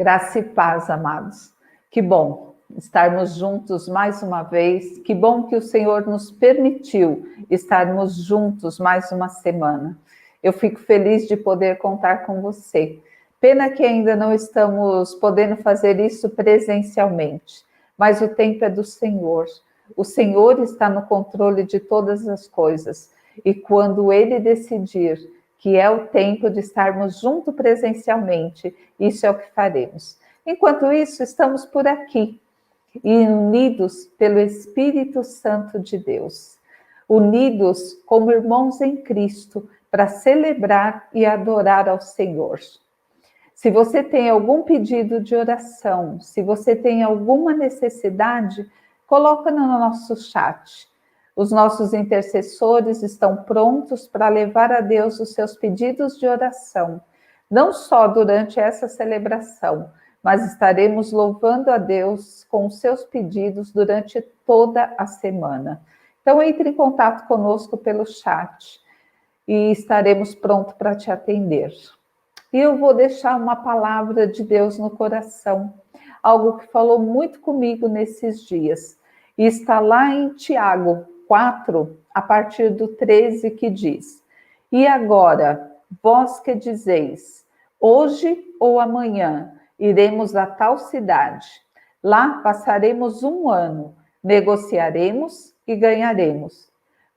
Graça e paz, amados. Que bom estarmos juntos mais uma vez. Que bom que o Senhor nos permitiu estarmos juntos mais uma semana. Eu fico feliz de poder contar com você. Pena que ainda não estamos podendo fazer isso presencialmente, mas o tempo é do Senhor. O Senhor está no controle de todas as coisas. E quando Ele decidir que é o tempo de estarmos juntos presencialmente, isso é o que faremos. Enquanto isso, estamos por aqui, unidos pelo Espírito Santo de Deus, unidos como irmãos em Cristo, para celebrar e adorar ao Senhor. Se você tem algum pedido de oração, se você tem alguma necessidade, coloca no nosso chat. Os nossos intercessores estão prontos para levar a Deus os seus pedidos de oração, não só durante essa celebração, mas estaremos louvando a Deus com os seus pedidos durante toda a semana. Então, entre em contato conosco pelo chat e estaremos prontos para te atender. E eu vou deixar uma palavra de Deus no coração, algo que falou muito comigo nesses dias. E está lá em Tiago 4, a partir do 13, que diz: E agora, vós que dizeis, hoje ou amanhã iremos a tal cidade, lá passaremos 1 ano, negociaremos e ganharemos.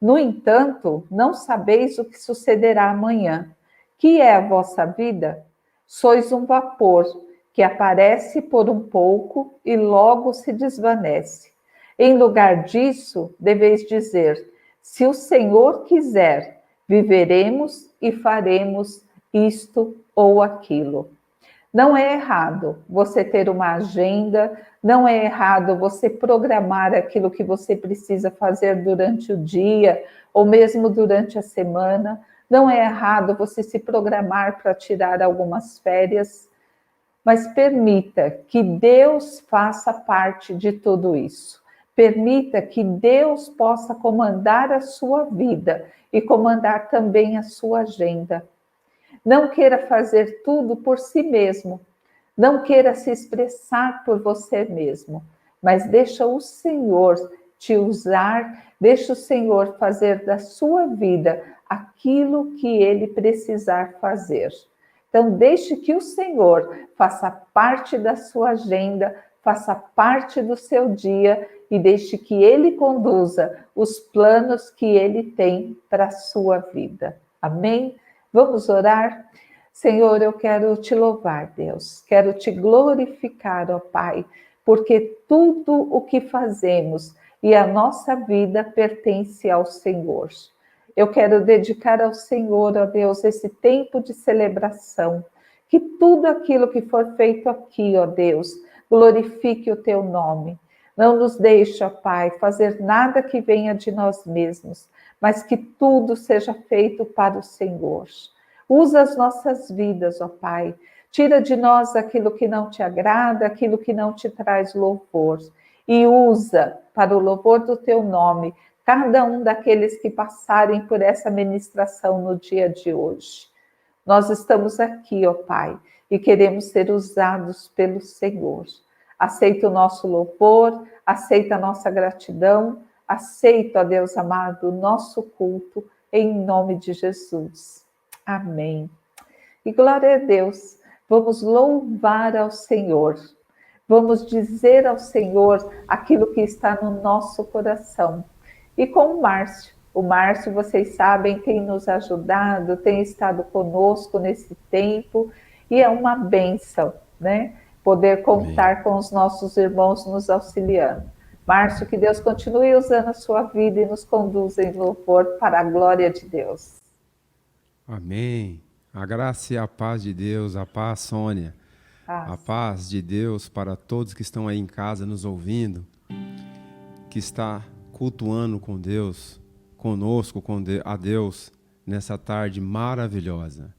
No entanto, não sabeis o que sucederá amanhã. Que é a vossa vida? Sois um vapor que aparece por um pouco e logo se desvanece. Em lugar disso, deveis dizer: se o Senhor quiser, viveremos e faremos isto ou aquilo. Não é errado você ter uma agenda, não é errado você programar aquilo que você precisa fazer durante o dia ou mesmo durante a semana. Não é errado você se programar para tirar algumas férias, mas permita que Deus faça parte de tudo isso. Permita que Deus possa comandar a sua vida e comandar também a sua agenda. Não queira fazer tudo por si mesmo. Não queira se expressar por você mesmo, mas deixa o Senhor te usar, deixa o Senhor fazer da sua vida aquilo que Ele precisar fazer. Então, deixe que o Senhor faça parte da sua agenda, faça parte do seu dia e deixe que Ele conduza os planos que Ele tem para a sua vida. Amém? Vamos orar? Senhor, eu quero te louvar, Deus. Quero te glorificar, ó Pai, porque tudo o que fazemos e a nossa vida pertence ao Senhor. Eu quero dedicar ao Senhor, ó Deus, esse tempo de celebração. Que tudo aquilo que for feito aqui, ó Deus, glorifique o teu nome. Não nos deixe, ó Pai, fazer nada que venha de nós mesmos, mas que tudo seja feito para o Senhor. Usa as nossas vidas, ó Pai. Tira de nós aquilo que não te agrada, aquilo que não te traz louvor. E usa para o louvor do teu nome cada um daqueles que passarem por essa ministração no dia de hoje. Nós estamos aqui, ó Pai, e queremos ser usados pelo Senhor. Aceita o nosso louvor, aceita a nossa gratidão, aceita, ó Deus amado, o nosso culto, em nome de Jesus. Amém. E glória a Deus, vamos louvar ao Senhor. Vamos dizer ao Senhor aquilo que está no nosso coração. E com o Márcio, vocês sabem, tem nos ajudado, tem estado conosco nesse tempo, e é uma bênção, né? Poder contar com os nossos irmãos nos auxiliando. Márcio, que Deus continue usando a sua vida e nos conduza em louvor para a glória de Deus. Amém. A graça e a paz de Deus, a paz, Sônia. A paz de Deus para todos que estão aí em casa nos ouvindo, que está cultuando com Deus, conosco, a Deus, nessa tarde maravilhosa.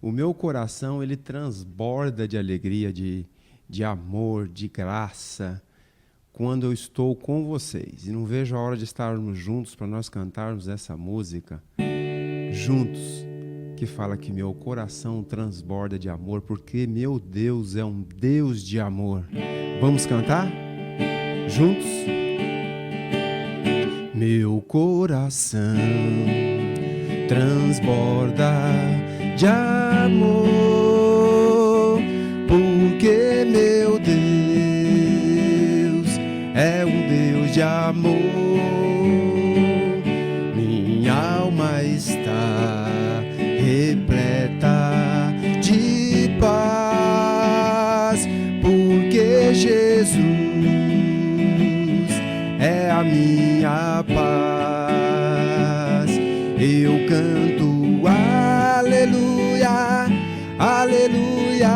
O meu coração, ele transborda de alegria, de amor, de graça, quando eu estou com vocês. E não vejo a hora de estarmos juntos para nós cantarmos essa música juntos. que fala que meu coração transborda de amor, porque meu Deus é um Deus de amor. Vamos cantar? Juntos? Meu coração transborda de amor, porque meu Deus é um Deus de amor. Minha alma está repleta de paz, porque Jesus é a minha paz. Eu canto aleluia, aleluia,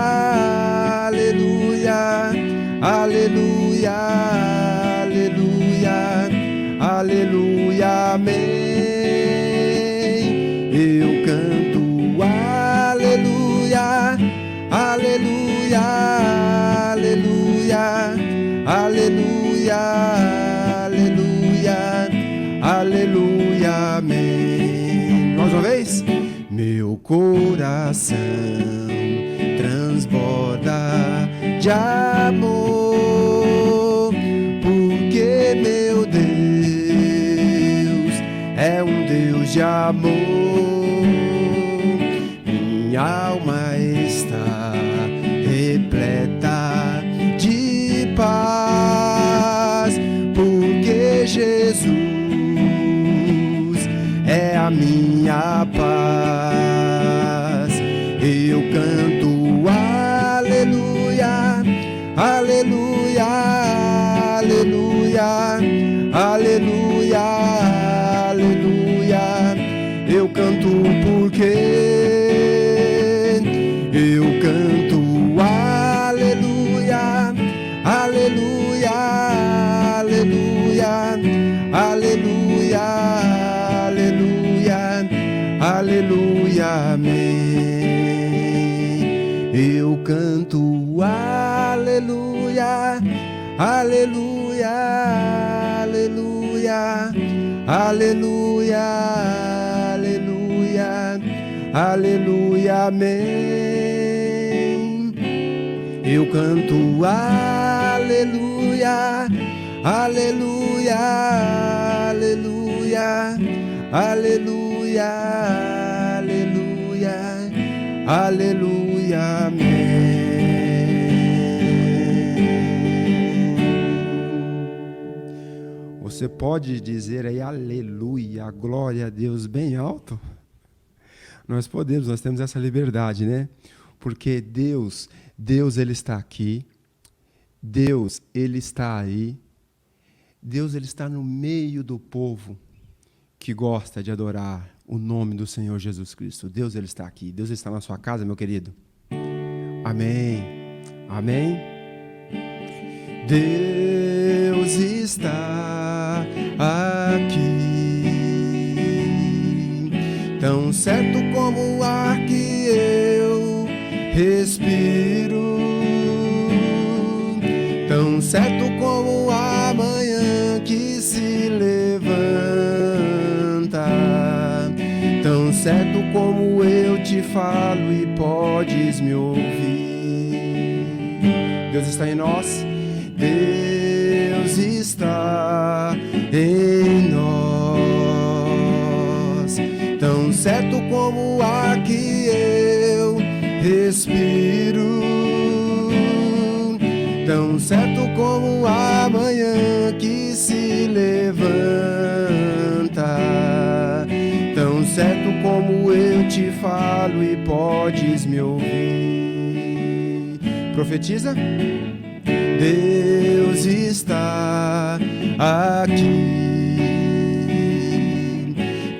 aleluia, aleluia, aleluia, aleluia, amém. Eu canto aleluia, aleluia, aleluia, aleluia, aleluia, aleluia, amém. Mais uma vez. Meu coração transborda de amor, porque meu Deus é um Deus de amor. Minha alma está repleta de paz, porque Jesus é a minha paz. Eu canto aleluia, aleluia, aleluia, aleluia, aleluia. Eu canto porque eu canto aleluia, aleluia, aleluia, aleluia, aleluia, aleluia, amém. Eu canto aleluia, aleluia, aleluia, aleluia, aleluia, aleluia, amém. Eu canto aleluia, aleluia, aleluia, aleluia, aleluia, aleluia, amém. Você pode dizer aí aleluia, glória a Deus bem alto? Nós podemos, nós temos essa liberdade, né? Porque Deus ele está aqui, Deus ele está aí, Deus ele está no meio do povo que gosta de adorar o nome do Senhor Jesus Cristo. Deus ele está aqui, Deus está na sua casa, meu querido. Amém, amém. Deus está aqui, tão certo como o ar que eu respiro, tão certo como a manhã que se levanta, tão certo como eu te falo e podes me ouvir. Deus está em nós, Deus está em nós, tão certo como o ar que eu respiro, tão certo como a manhã que se levanta, tão certo como eu te falo e podes me ouvir. Profetiza. Deus está aqui,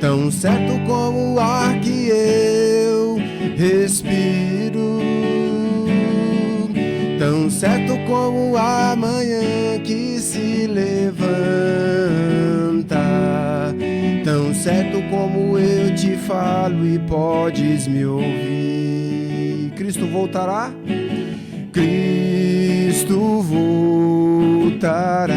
tão certo como o ar que eu respiro, tão certo como a manhã que se levanta, tão certo como eu te falo e podes me ouvir. Cristo voltará? Cristo voltará,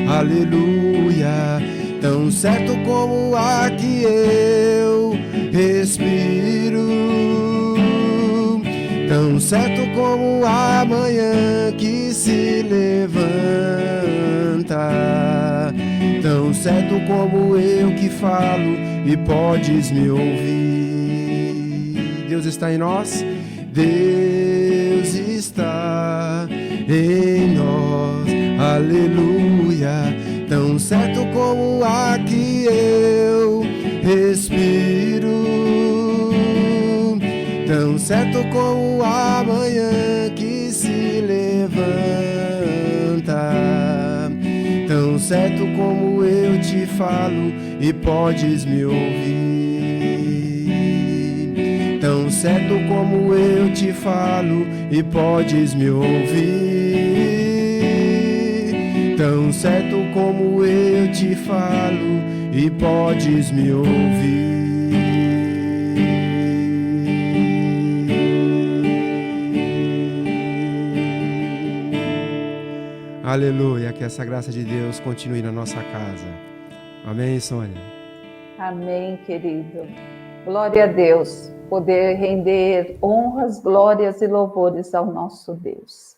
aleluia, tão certo como o ar que eu respiro, certo como a manhã que se levanta, tão certo como eu que falo e podes me ouvir. Deus está em nós, Deus está em nós, aleluia, tão certo como o ar que eu respiro, tão certo como a manhã que se levanta, tão certo como eu te falo e podes me ouvir, tão certo como eu te falo e podes me ouvir, tão certo como eu te falo e podes me ouvir. Aleluia, que essa graça de Deus continue na nossa casa. Amém, Sônia? Amém, querido. Glória a Deus, poder render honras, glórias e louvores ao nosso Deus.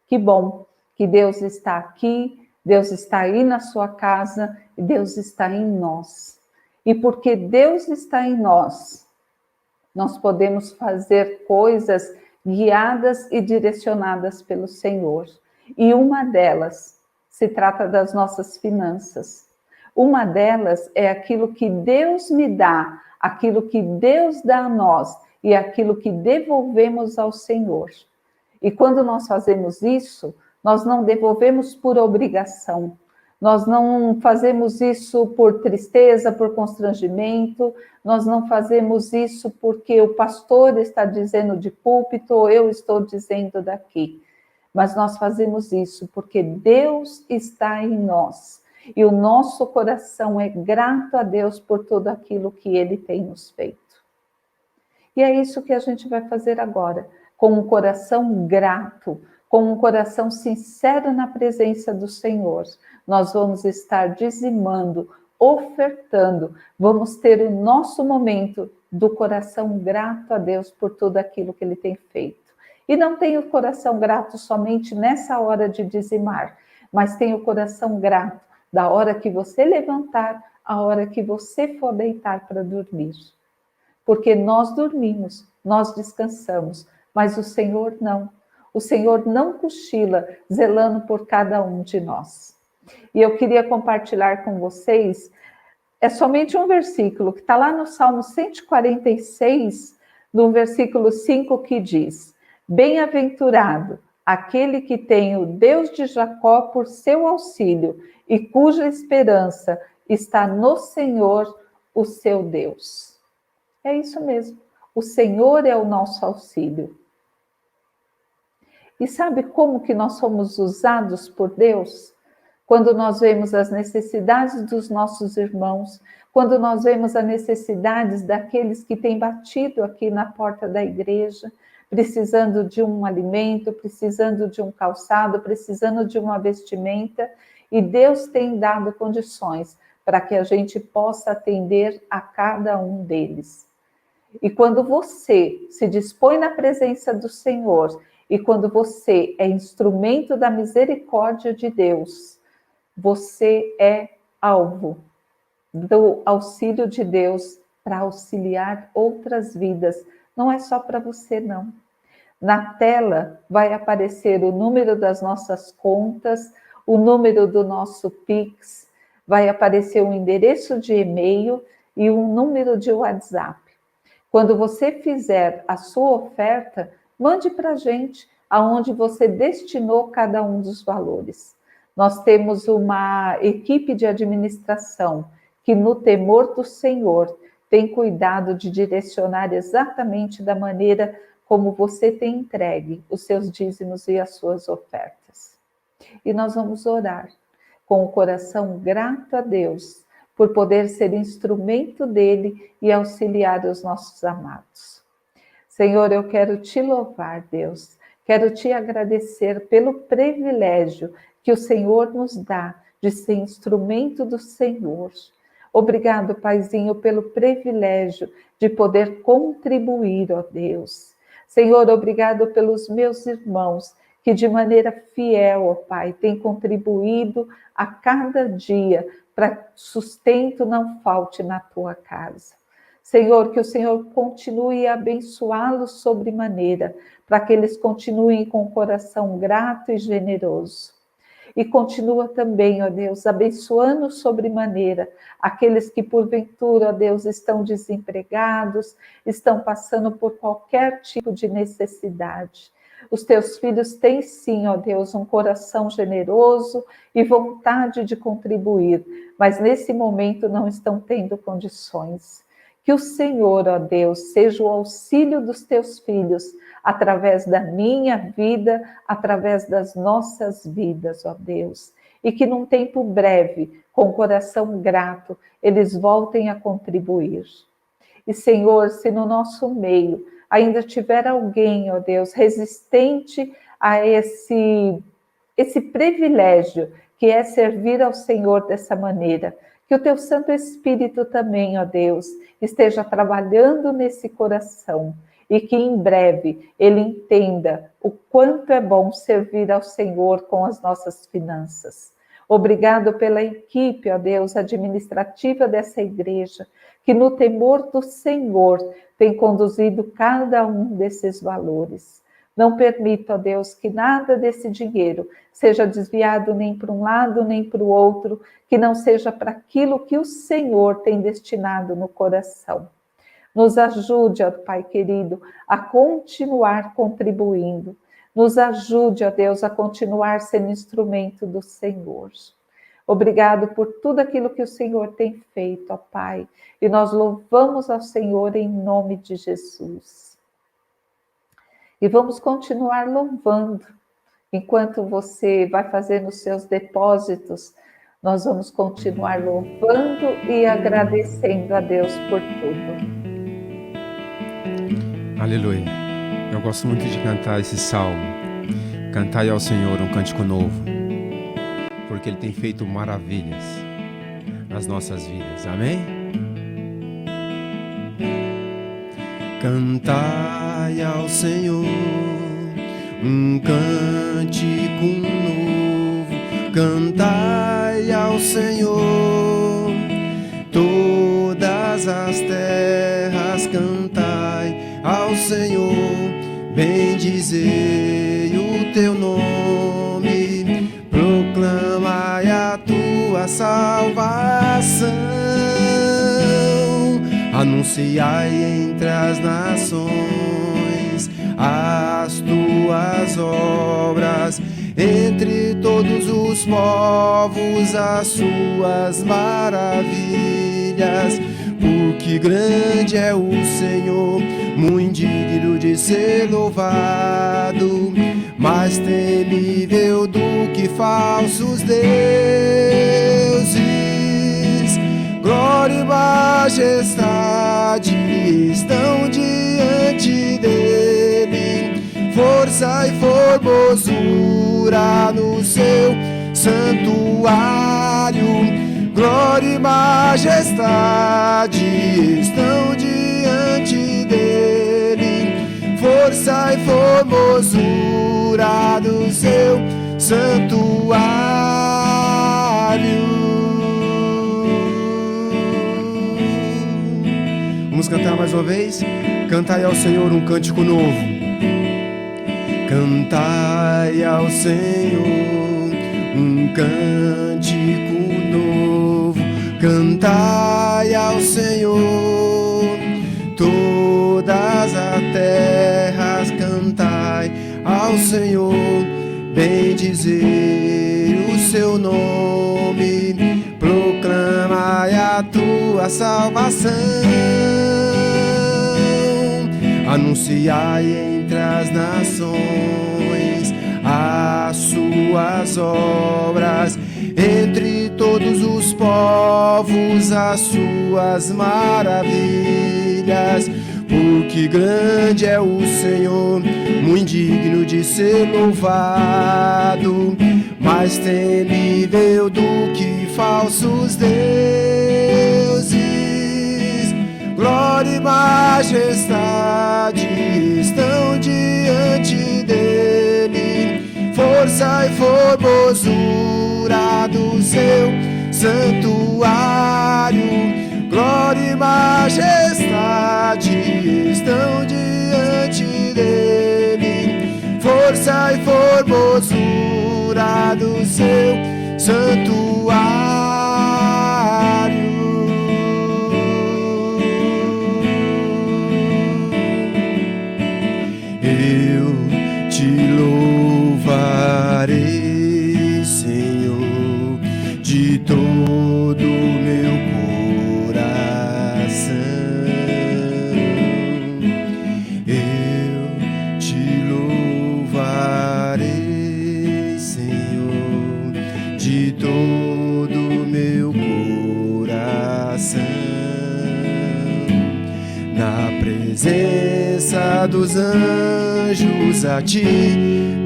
Que bom que Deus está aqui, Deus está aí na sua casa e Deus está em nós. E porque Deus está em nós, nós podemos fazer coisas guiadas e direcionadas pelo Senhor. E uma delas se trata das nossas finanças. Uma delas é aquilo que Deus me dá, aquilo que Deus dá a nós e aquilo que devolvemos ao Senhor. E quando nós fazemos isso, nós não devolvemos por obrigação, nós não fazemos isso por tristeza, por constrangimento, nós não fazemos isso porque o pastor está dizendo de púlpito ou eu estou dizendo daqui. Mas nós fazemos isso porque Deus está em nós. E o nosso coração é grato a Deus por tudo aquilo que Ele tem nos feito. E é isso que a gente vai fazer agora, com um coração grato, com um coração sincero na presença do Senhor. Nós vamos estar dizimando, ofertando, vamos ter o nosso momento do coração grato a Deus por tudo aquilo que Ele tem feito. E não tem o coração grato somente nessa hora de dizimar, mas tem o coração grato da hora que você levantar, a hora que você for deitar para dormir. Porque nós dormimos, nós descansamos, mas o Senhor não. O Senhor não cochila, zelando por cada um de nós. E eu queria compartilhar com vocês, é somente um versículo que está lá no Salmo 146, no versículo 5, que diz: bem-aventurado aquele que tem o Deus de Jacó por seu auxílio e cuja esperança está no Senhor, o seu Deus. É isso mesmo, o Senhor é o nosso auxílio. E sabe como que nós somos usados por Deus? Quando nós vemos as necessidades dos nossos irmãos, quando nós vemos as necessidades daqueles que têm batido aqui na porta da igreja, precisando de um alimento, precisando de um calçado, precisando de uma vestimenta, e Deus tem dado condições para que a gente possa atender a cada um deles. E quando você se dispõe na presença do Senhor, e quando você é instrumento da misericórdia de Deus, você é alvo do auxílio de Deus para auxiliar outras vidas. Não é só para você, não. Na tela vai aparecer o número das nossas contas, o número do nosso Pix, vai aparecer um endereço de e-mail e um número de WhatsApp. Quando você fizer a sua oferta, mande para a gente aonde você destinou cada um dos valores. Nós temos uma equipe de administração que, no temor do Senhor, tem cuidado de direcionar exatamente da maneira como você tem entregue os seus dízimos e as suas ofertas. E nós vamos orar com o coração grato a Deus por poder ser instrumento dele e auxiliar os nossos amados. Senhor, eu quero te louvar, Deus. Quero te agradecer pelo privilégio que o Senhor nos dá de ser instrumento do Senhor. Obrigado, Paizinho, pelo privilégio de poder contribuir, ó Deus. Senhor, obrigado pelos meus irmãos que de maneira fiel, ó Pai, têm contribuído a cada dia para que sustento não falte na tua casa. Senhor, que o Senhor continue a abençoá-los sobremaneira, para que eles continuem com o coração grato e generoso. E continua também, ó Deus, abençoando sobremaneira aqueles que porventura, ó Deus, estão desempregados, estão passando por qualquer tipo de necessidade. Os teus filhos têm sim, ó Deus, um coração generoso e vontade de contribuir, mas nesse momento não estão tendo condições. Que o Senhor, ó Deus, seja o auxílio dos teus filhos, através da minha vida, através das nossas vidas, ó Deus. E que num tempo breve, com coração grato, eles voltem a contribuir. E Senhor, se no nosso meio ainda tiver alguém, ó Deus, resistente a esse privilégio que é servir ao Senhor dessa maneira, que o teu Santo Espírito também, ó Deus, esteja trabalhando nesse coração e que em breve ele entenda o quanto é bom servir ao Senhor com as nossas finanças. Obrigado pela equipe, ó Deus, administrativa dessa igreja, que no temor do Senhor tem conduzido cada um desses valores. Não permita, ó Deus, que nada desse dinheiro seja desviado nem para um lado nem para o outro, que não seja para aquilo que o Senhor tem destinado no coração. Nos ajude, ó Pai querido, a continuar contribuindo. Nos ajude, ó Deus, a continuar sendo instrumento do Senhor. Obrigado por tudo aquilo que o Senhor tem feito, ó Pai. E nós louvamos ao Senhor em nome de Jesus. E vamos continuar louvando. Enquanto você vai fazendo os seus depósitos, nós vamos continuar louvando e agradecendo a Deus por tudo. Aleluia. Eu gosto muito de cantar esse salmo. Cantai ao Senhor um cântico novo, porque Ele tem feito maravilhas nas nossas vidas. Amém? Cantai ao Senhor um cântico novo. Cantai ao Senhor todas as terras. Cantai ao Senhor, bendizei o teu nome, proclamai a tua salvação, anunciai entre as nações as tuas obras, entre todos os povos as suas maravilhas. Porque grande é o Senhor, muito digno de ser louvado, mais temível do que falsos deuses. Glória e majestade estão diante dele, força e formosura no seu santuário. Glória e majestade estão diante dele, força e formosura do seu santuário. Vamos cantar mais uma vez? Cantai ao Senhor um cântico novo. Cantai ao Senhor um cântico novo. Cantai ao Senhor todas as terras. Cantai ao Senhor, bendizei o seu nome, proclamai a tua salvação, anunciai entre as nações as suas obras, entre todos os povos as suas maravilhas. Porque grande é o Senhor, muito digno de ser louvado, mais temível do que falsos deuses. Glória e majestade estão diante força e formosura do seu santuário, glória e majestade estão diante dele, força e formosura do seu santuário. Eu te louvarei, Senhor, de todo o meu coração. Eu te louvarei, Senhor, de todo o meu coração. Na presença dos anjos a ti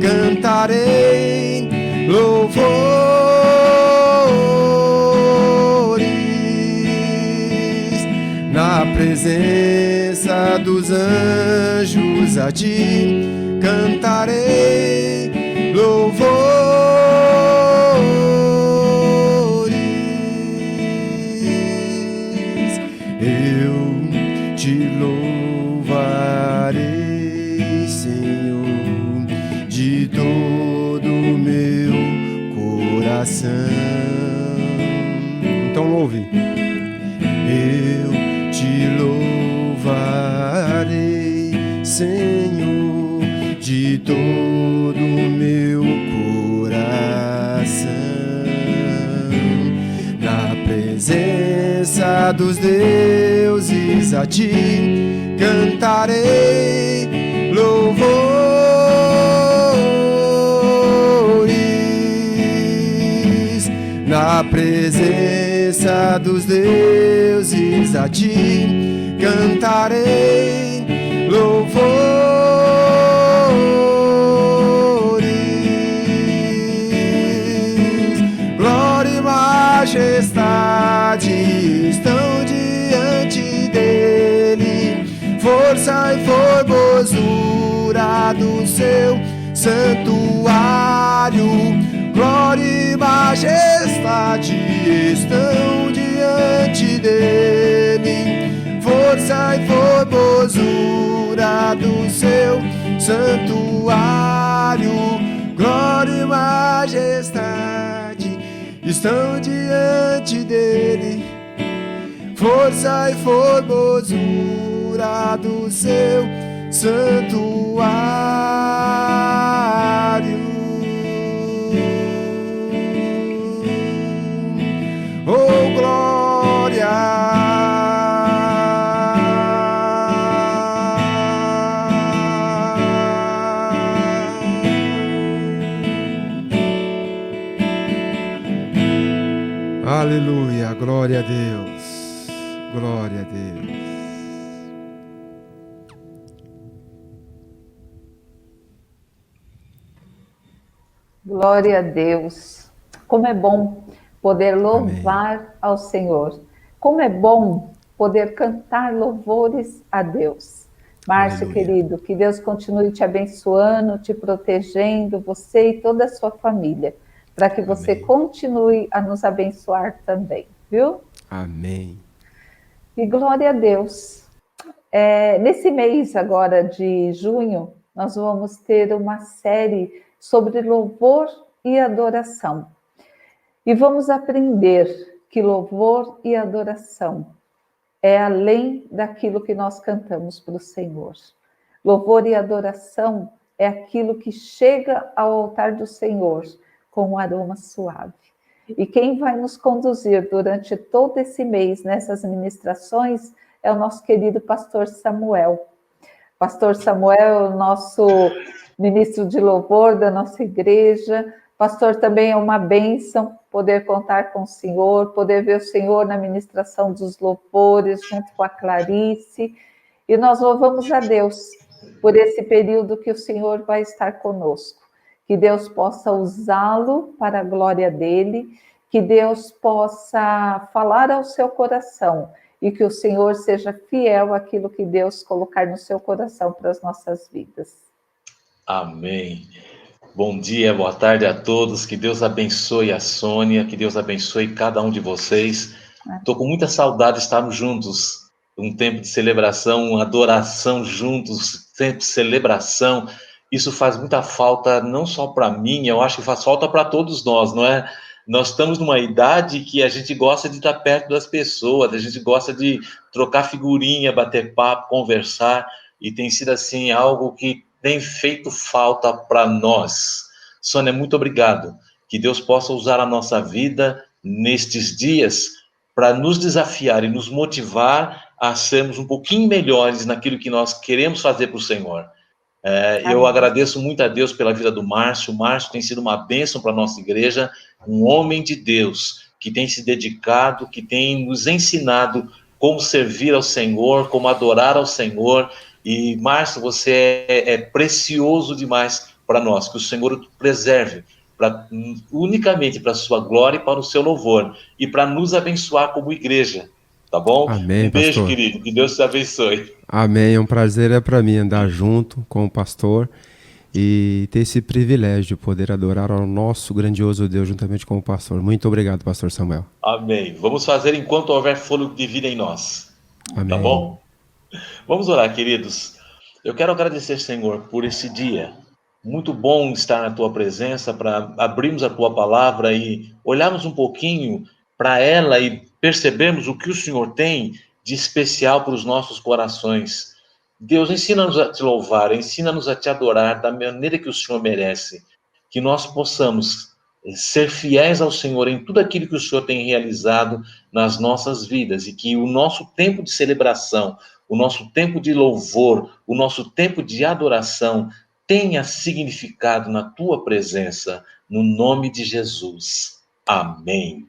cantarei louvores. Na presença dos anjos a ti cantarei louvores. Eu te louvarei, Senhor, de todo o meu coração. Então louve. Eu te louvarei, Senhor, de todo o meu coração. Na presença dos deuses a ti cantarei louvores. Na presença dos deuses a ti cantarei louvores. Glória e majestade estão diante dele, força e formosura do seu santuário, glória e majestade estão diante dele, força e formosura do seu santuário, glória e majestade estão diante dele, força e formosura do seu santuário. Oh, glória! Aleluia, glória a Deus, glória a Deus. Glória a Deus. Como é bom poder louvar Amém. Ao Senhor. Como é bom poder cantar louvores a Deus. Márcio, Aleluia. Querido, que Deus continue te abençoando, te protegendo, você e toda a sua família, para que você Amém. Continue a nos abençoar também, viu? Amém. E glória a Deus. Nesse mês agora de junho, nós vamos ter uma série sobre louvor e adoração. E vamos aprender que louvor e adoração é além daquilo que nós cantamos para o Senhor. Louvor e adoração é aquilo que chega ao altar do Senhor com um aroma suave. E quem vai nos conduzir durante todo esse mês nessas ministrações é o nosso querido pastor Samuel. Pastor Samuel é o nosso ministro de louvor da nossa igreja. Pastor, também é uma bênção poder contar com o Senhor, poder ver o Senhor na ministração dos louvores, junto com a Clarice. E nós louvamos a Deus por esse período que o Senhor vai estar conosco. Que Deus possa usá-lo para a glória dele, que Deus possa falar ao seu coração e que o Senhor seja fiel àquilo que Deus colocar no seu coração para as nossas vidas. Amém. Bom dia, boa tarde a todos. Que Deus abençoe a Sônia, que Deus abençoe cada um de vocês. Estou com muita saudade de estarmos juntos. Um tempo de celebração, uma adoração juntos, tempo de celebração. Isso faz muita falta, não só para mim, eu acho que faz falta para todos nós, não é? Nós estamos numa idade que a gente gosta de estar perto das pessoas, a gente gosta de trocar figurinha, bater papo, conversar, e tem sido assim algo que tem feito falta para nós. Sônia, muito obrigado. Que Deus possa usar a nossa vida nestes dias para nos desafiar e nos motivar a sermos um pouquinho melhores naquilo que nós queremos fazer para o Senhor. Eu agradeço muito a Deus pela vida do Márcio. O Márcio tem sido uma bênção para a nossa igreja, um homem de Deus que tem se dedicado, que tem nos ensinado como servir ao Senhor, como adorar ao Senhor. E, Márcio, você é precioso demais para nós, que o Senhor o preserve unicamente para a sua glória e para o seu louvor, e para nos abençoar como igreja, tá bom? Amém, um beijo, pastor. querido, que Deus te abençoe. Amém, é um prazer para mim andar junto com o pastor e ter esse privilégio de poder adorar ao nosso grandioso Deus juntamente com o pastor. Muito obrigado, pastor Samuel. Amém. Vamos fazer enquanto houver fôlego de vida em nós. Amém. Tá bom? Vamos orar, queridos. Eu quero agradecer, Senhor, por esse dia. Muito bom estar na tua presença, para abrirmos a tua palavra e olharmos um pouquinho para ela e percebermos o que o Senhor tem de especial para os nossos corações. Deus, ensina-nos a te louvar, ensina-nos a te adorar da maneira que o Senhor merece. Que nós possamos ser fiéis ao Senhor em tudo aquilo que o Senhor tem realizado nas nossas vidas, e que o nosso tempo de celebração, o nosso tempo de louvor, o nosso tempo de adoração tenha significado na tua presença, no nome de Jesus. Amém.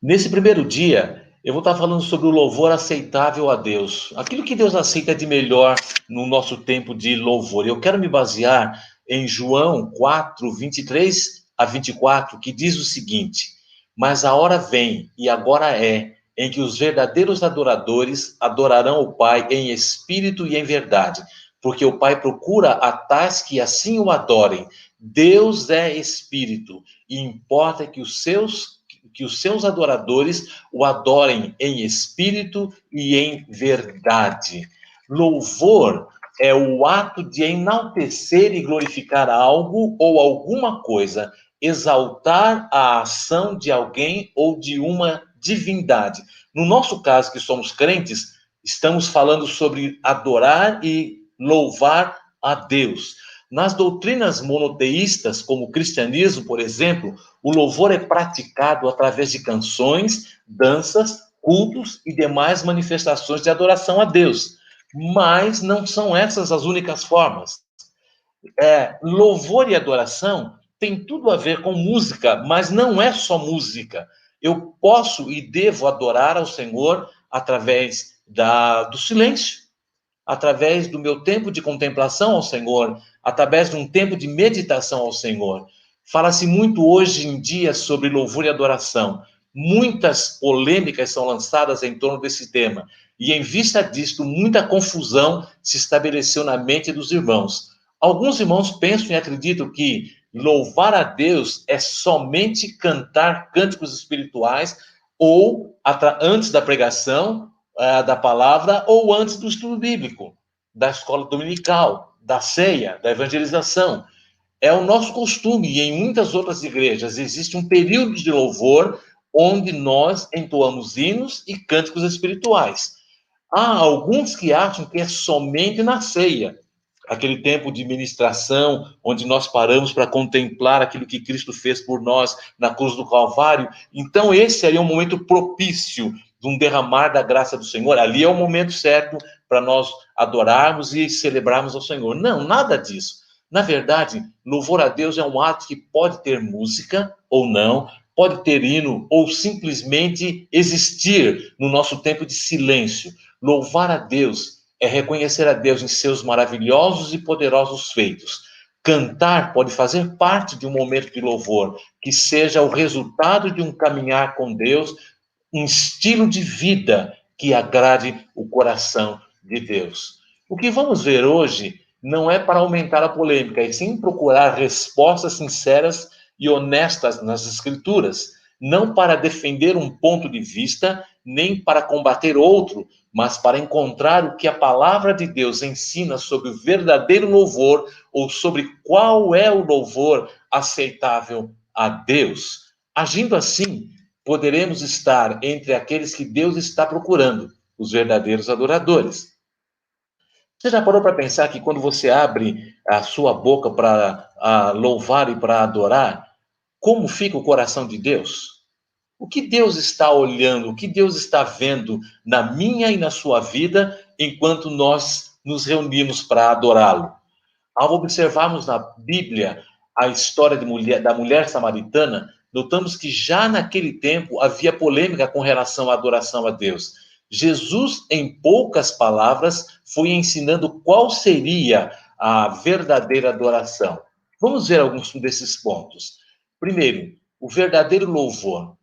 Nesse primeiro dia, eu vou estar falando sobre o louvor aceitável a Deus. Aquilo que Deus aceita de melhor no nosso tempo de louvor. Eu quero me basear em João 4, 23 a 24, que diz o seguinte: mas a hora vem, e agora é, em que os verdadeiros adoradores adorarão o Pai em espírito e em verdade, porque o Pai procura a tais que assim o adorem. Deus é espírito, e importa que os seus adoradores o adorem em espírito e em verdade. Louvor é o ato de enaltecer e glorificar algo ou alguma coisa, exaltar a ação de alguém ou de uma divindade. No nosso caso, que somos crentes, estamos falando sobre adorar e louvar a Deus. Nas doutrinas monoteístas, como o cristianismo, por exemplo, o louvor é praticado através de canções, danças, cultos e demais manifestações de adoração a Deus. Mas não são essas as únicas formas. Louvor e adoração tem tudo a ver com música, mas não é só música. Eu posso e devo adorar ao Senhor através do silêncio, através do meu tempo de contemplação ao Senhor, através de um tempo de meditação ao Senhor. Fala-se muito hoje em dia sobre louvor e adoração. Muitas polêmicas são lançadas em torno desse tema. E em vista disto, muita confusão se estabeleceu na mente dos irmãos. Alguns irmãos pensam e acreditam que louvar a Deus é somente cantar cânticos espirituais ou antes da pregação da palavra ou antes do estudo bíblico, da escola dominical, da ceia, da evangelização. É o nosso costume, e em muitas outras igrejas existe um período de louvor onde nós entoamos hinos e cânticos espirituais. Há alguns que acham que é somente na ceia, aquele tempo de ministração, onde nós paramos para contemplar aquilo que Cristo fez por nós na cruz do Calvário. Então esse seria um momento propício de um derramar da graça do Senhor. Ali é o momento certo para nós adorarmos e celebrarmos ao Senhor. Não, nada disso. Na verdade, louvor a Deus é um ato que pode ter música ou não, pode ter hino ou simplesmente existir no nosso tempo de silêncio. Louvar a Deus é reconhecer a Deus em seus maravilhosos e poderosos feitos. Cantar pode fazer parte de um momento de louvor, que seja o resultado de um caminhar com Deus, um estilo de vida que agrade o coração de Deus. O que vamos ver hoje não é para aumentar a polêmica, e sim procurar respostas sinceras e honestas nas Escrituras, não para defender um ponto de vista, nem para combater outro, mas para encontrar o que a palavra de Deus ensina sobre o verdadeiro louvor, ou sobre qual é o louvor aceitável a Deus. Agindo assim, poderemos estar entre aqueles que Deus está procurando, os verdadeiros adoradores. Você já parou para pensar que quando você abre a sua boca para louvar e para adorar, como fica o coração de Deus? O que Deus está olhando, o que Deus está vendo na minha e na sua vida enquanto nós nos reunimos para adorá-lo? Ao observarmos na Bíblia a história da mulher samaritana, notamos que já naquele tempo havia polêmica com relação à adoração a Deus. Jesus, em poucas palavras, foi ensinando qual seria a verdadeira adoração. Vamos ver alguns desses pontos. Primeiro, o verdadeiro louvor.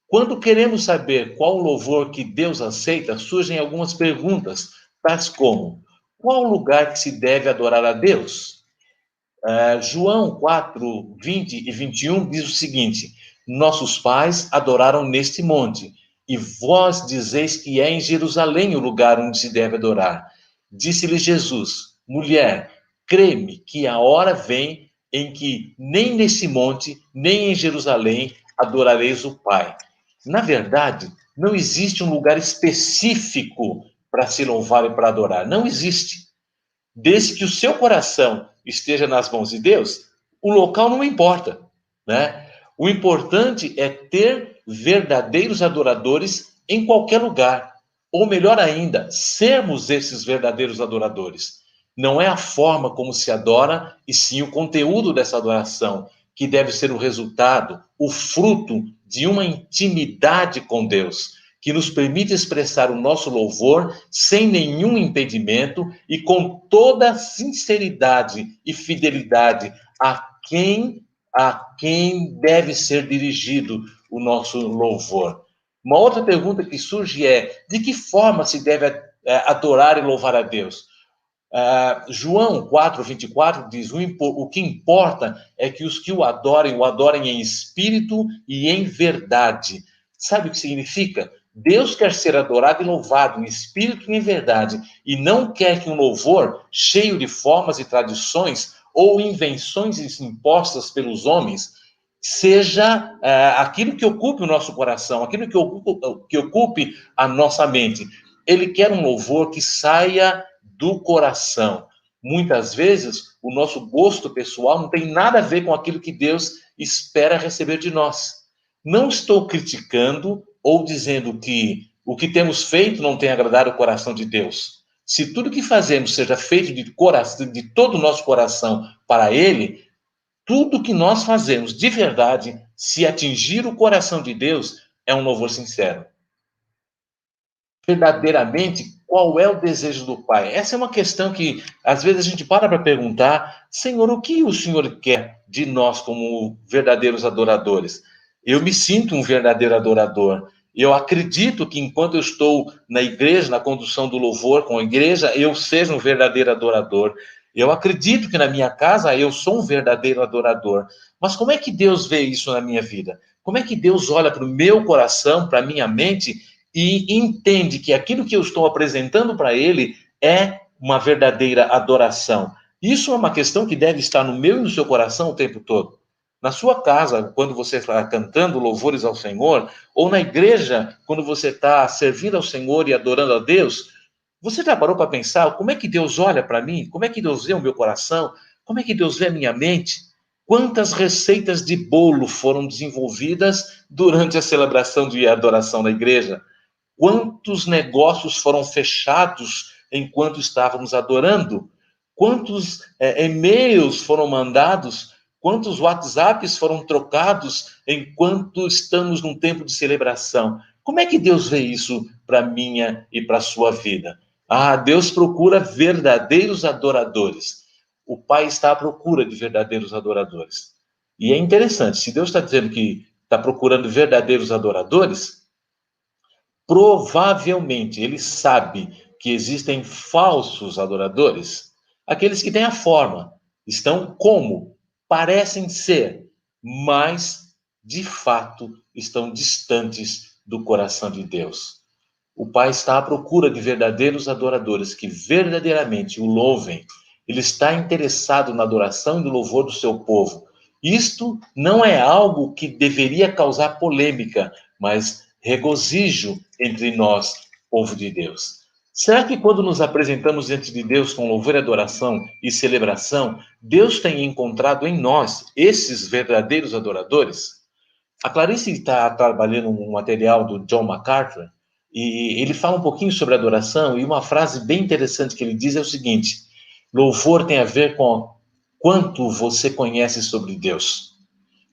Quando queremos saber qual louvor que Deus aceita, surgem algumas perguntas, tais como: qual lugar que se deve adorar a Deus? João 4, 20 e 21 diz o seguinte: nossos pais adoraram neste monte, e vós dizeis que é em Jerusalém o lugar onde se deve adorar. Disse-lhe Jesus: mulher, crê-me que a hora vem em que nem nesse monte, nem em Jerusalém adorareis o Pai. Na verdade, não existe um lugar específico para se louvar e para adorar. Não existe. Desde que o seu coração esteja nas mãos de Deus, o local não importa, né? O importante é ter verdadeiros adoradores em qualquer lugar. Ou melhor ainda, sermos esses verdadeiros adoradores. Não é a forma como se adora, e sim o conteúdo dessa adoração, que deve ser o resultado, o fruto de uma intimidade com Deus, que nos permite expressar o nosso louvor sem nenhum impedimento e com toda sinceridade e fidelidade a quem deve ser dirigido o nosso louvor. Uma outra pergunta que surge é: de que forma se deve adorar e louvar a Deus? João 4, 24 diz: o que importa é que os que o adorem em espírito e em verdade. Sabe o que significa? Deus quer ser adorado e louvado em espírito e em verdade, e não quer que um louvor cheio de formas e tradições ou invenções impostas pelos homens seja aquilo que ocupe o nosso coração, aquilo que ocupe a nossa mente. Ele quer um louvor que saia do coração. Muitas vezes, o nosso gosto pessoal não tem nada a ver com aquilo que Deus espera receber de nós. Não estou criticando ou dizendo que o que temos feito não tem agradado o coração de Deus. Se tudo que fazemos seja feito de todo o nosso coração para Ele, tudo que nós fazemos de verdade, se atingir o coração de Deus, é um louvor sincero. Verdadeiramente, qual é o desejo do Pai? Essa é uma questão que, às vezes, a gente para perguntar: Senhor, o que o Senhor quer de nós como verdadeiros adoradores? Eu me sinto um verdadeiro adorador. Eu acredito que enquanto eu estou na igreja, na condução do louvor com a igreja, eu seja um verdadeiro adorador. Eu acredito que na minha casa eu sou um verdadeiro adorador. Mas como é que Deus vê isso na minha vida? Como é que Deus olha para o meu coração, para a minha mente e entende que aquilo que eu estou apresentando para Ele é uma verdadeira adoração? Isso é uma questão que deve estar no meu e no seu coração o tempo todo. Na sua casa, quando você está cantando louvores ao Senhor, ou na igreja, quando você está servindo ao Senhor e adorando a Deus, você já parou para pensar como é que Deus olha para mim? Como é que Deus vê o meu coração? Como é que Deus vê a minha mente? Quantas receitas de bolo foram desenvolvidas durante a celebração de adoração na igreja? Quantos negócios foram fechados enquanto estávamos adorando? Quantos e-mails foram mandados? Quantos WhatsApps foram trocados enquanto estamos num tempo de celebração? Como é que Deus vê isso para a minha e para a sua vida? Deus procura verdadeiros adoradores. O Pai está à procura de verdadeiros adoradores. E é interessante, se Deus está dizendo que está procurando verdadeiros adoradores, provavelmente Ele sabe que existem falsos adoradores. Aqueles que têm a forma, estão como? Parecem ser, mas, de fato, estão distantes do coração de Deus. O Pai está à procura de verdadeiros adoradores que verdadeiramente o louvem. Ele está interessado na adoração e no louvor do seu povo. Isto não é algo que deveria causar polêmica, mas regozijo entre nós, povo de Deus. Será que quando nos apresentamos diante de Deus com louvor e adoração e celebração, Deus tem encontrado em nós esses verdadeiros adoradores? A Clarice está trabalhando um material do John MacArthur e ele fala um pouquinho sobre adoração, e uma frase bem interessante que ele diz é o seguinte: louvor tem a ver com quanto você conhece sobre Deus.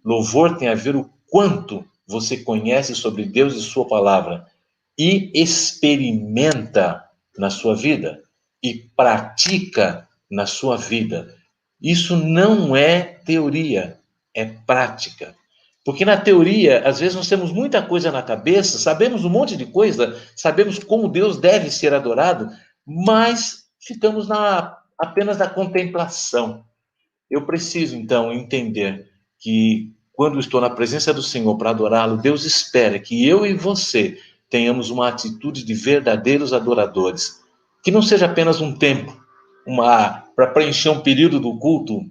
Louvor tem a ver o quanto você conhece sobre Deus e sua palavra e experimenta na sua vida e pratica na sua vida. Isso não é teoria, é prática. Porque na teoria, às vezes nós temos muita coisa na cabeça, sabemos um monte de coisa, sabemos como Deus deve ser adorado, mas ficamos apenas na contemplação. Eu preciso, então, entender que quando estou na presença do Senhor para adorá-lo, Deus espera que eu e você tenhamos uma atitude de verdadeiros adoradores. Que não seja apenas um tempo, para preencher um período do culto,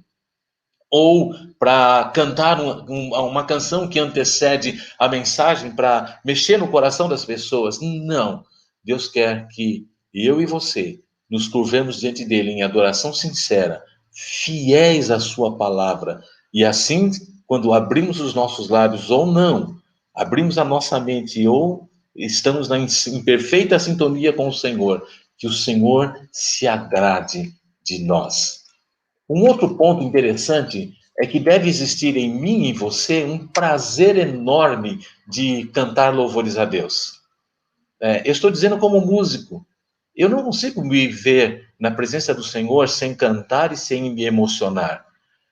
ou para cantar uma canção que antecede a mensagem para mexer no coração das pessoas. Não. Deus quer que eu e você nos curvemos diante dele em adoração sincera, fiéis à sua palavra. E assim, quando abrimos os nossos lábios ou não, abrimos a nossa mente ou estamos em perfeita sintonia com o Senhor, que o Senhor se agrade de nós. Um outro ponto interessante é que deve existir em mim e em você um prazer enorme de cantar louvores a Deus. Eu estou dizendo como músico. Eu não consigo me ver na presença do Senhor sem cantar e sem me emocionar.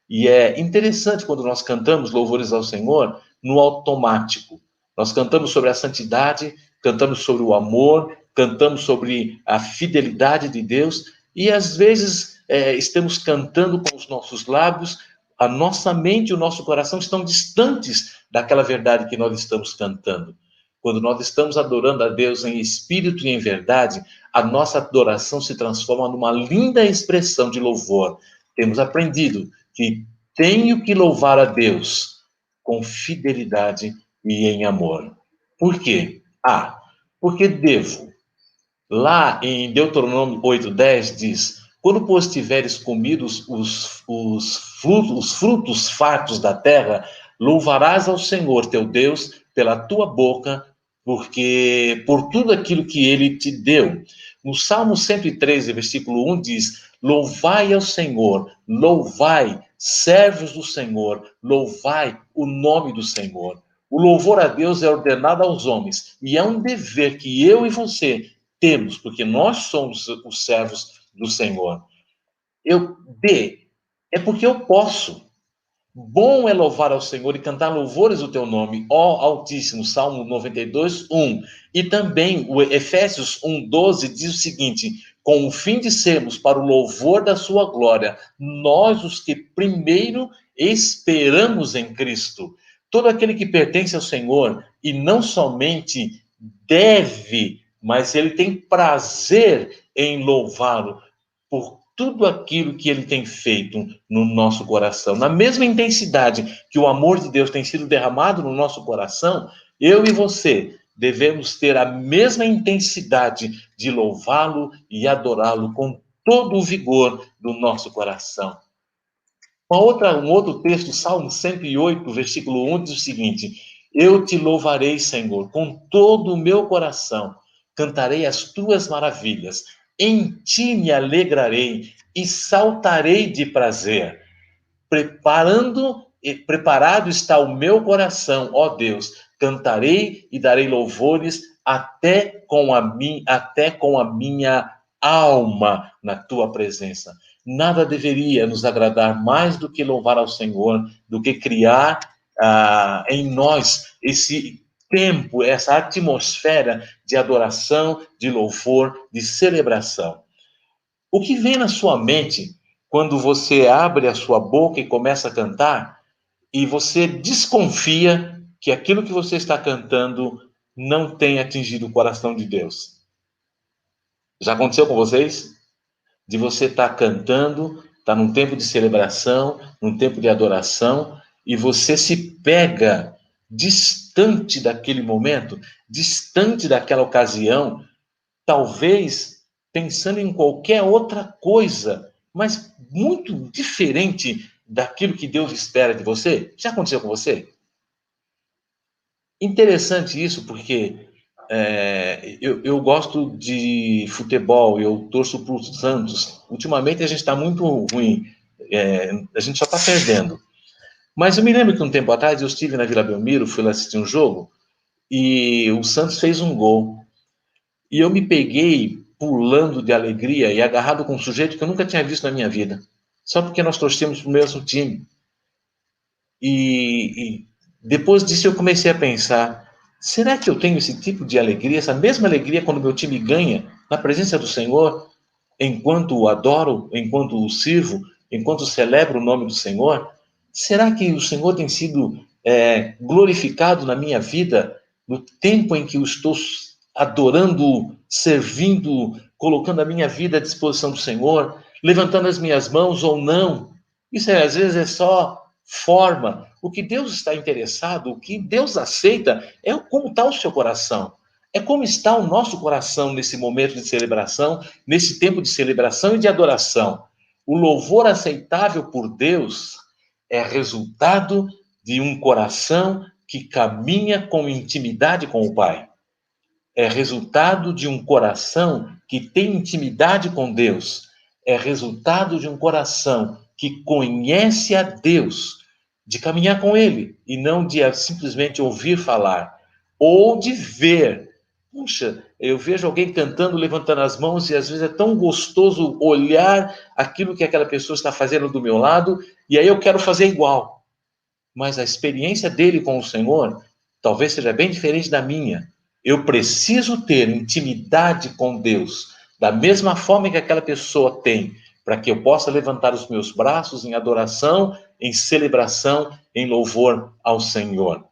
E é interessante quando nós cantamos louvores ao Senhor no automático. Nós cantamos sobre a santidade, cantamos sobre o amor, cantamos sobre a fidelidade de Deus, e às vezes estamos cantando com os nossos lábios, a nossa mente e o nosso coração estão distantes daquela verdade que nós estamos cantando. Quando nós estamos adorando a Deus em espírito e em verdade, a nossa adoração se transforma numa linda expressão de louvor. Temos aprendido que tenho que louvar a Deus com fidelidade e em amor. Por quê? Porque devo. Lá em Deuteronômio 8:10 diz: quando, pois, tiveres comido os frutos fartos da terra, louvarás ao Senhor teu Deus pela tua boca, porque por tudo aquilo que ele te deu. No Salmo 113, versículo 1 diz: louvai ao Senhor, louvai, servos do Senhor, louvai o nome do Senhor. O louvor a Deus é ordenado aos homens, e é um dever que eu e você temos, porque nós somos os servos do Senhor. É porque eu posso. Bom é louvar ao Senhor e cantar louvores do teu nome, ó Altíssimo, Salmo 92, 1. E também o Efésios 1:12 diz o seguinte: com o fim de sermos para o louvor da sua glória, nós os que primeiro esperamos em Cristo. Todo aquele que pertence ao Senhor, e não somente deve, mas ele tem prazer em louvá-lo por tudo aquilo que ele tem feito no nosso coração. Na mesma intensidade que o amor de Deus tem sido derramado no nosso coração, eu e você devemos ter a mesma intensidade de louvá-lo e adorá-lo com todo o vigor do nosso coração. Um outro texto, Salmo 108, versículo 1, diz o seguinte: eu te louvarei, Senhor, com todo o meu coração, cantarei as tuas maravilhas, em ti me alegrarei e saltarei de prazer. Preparado está o meu coração, ó Deus, cantarei e darei louvores até com a minha alma na tua presença. Nada deveria nos agradar mais do que louvar ao Senhor, do que criar em nós esse tempo, essa atmosfera de adoração, de louvor, de celebração. O que vem na sua mente quando você abre a sua boca e começa a cantar, e você desconfia que aquilo que você está cantando não tem atingido o coração de Deus. Já aconteceu com vocês? De você estar cantando, estar num tempo de celebração, num tempo de adoração, e você se pega distante daquele momento, distante daquela ocasião, talvez pensando em qualquer outra coisa, mas muito diferente daquilo que Deus espera de você. Já aconteceu com você? Interessante isso, porque eu gosto de futebol, eu torço para o Santos. Ultimamente a gente está muito ruim, a gente só está perdendo. Mas eu me lembro que um tempo atrás eu estive na Vila Belmiro, fui lá assistir um jogo, e o Santos fez um gol. E eu me peguei pulando de alegria e agarrado com um sujeito que eu nunca tinha visto na minha vida. Só porque nós torcemos para o mesmo time. E depois disso eu comecei a pensar, será que eu tenho esse tipo de alegria, essa mesma alegria quando meu time ganha, na presença do Senhor, enquanto o adoro, enquanto o sirvo, enquanto celebro o nome do Senhor? Será que o Senhor tem sido glorificado na minha vida, no tempo em que eu estou adorando, servindo, colocando a minha vida à disposição do Senhor, levantando as minhas mãos ou não? Isso às vezes é só forma. O que Deus está interessado, o que Deus aceita, é como está o seu coração. É como está o nosso coração nesse momento de celebração, nesse tempo de celebração e de adoração. O louvor aceitável por Deus é resultado de um coração que caminha com intimidade com o Pai. É resultado de um coração que tem intimidade com Deus. É resultado de um coração que conhece a Deus, de caminhar com Ele, e não de simplesmente ouvir falar, ou de ver. Puxa, eu vejo alguém cantando, levantando as mãos, e às vezes é tão gostoso olhar aquilo que aquela pessoa está fazendo do meu lado, e aí eu quero fazer igual. Mas a experiência dele com o Senhor talvez seja bem diferente da minha. Eu preciso ter intimidade com Deus, da mesma forma que aquela pessoa tem, para que eu possa levantar os meus braços em adoração, em celebração, em louvor ao Senhor.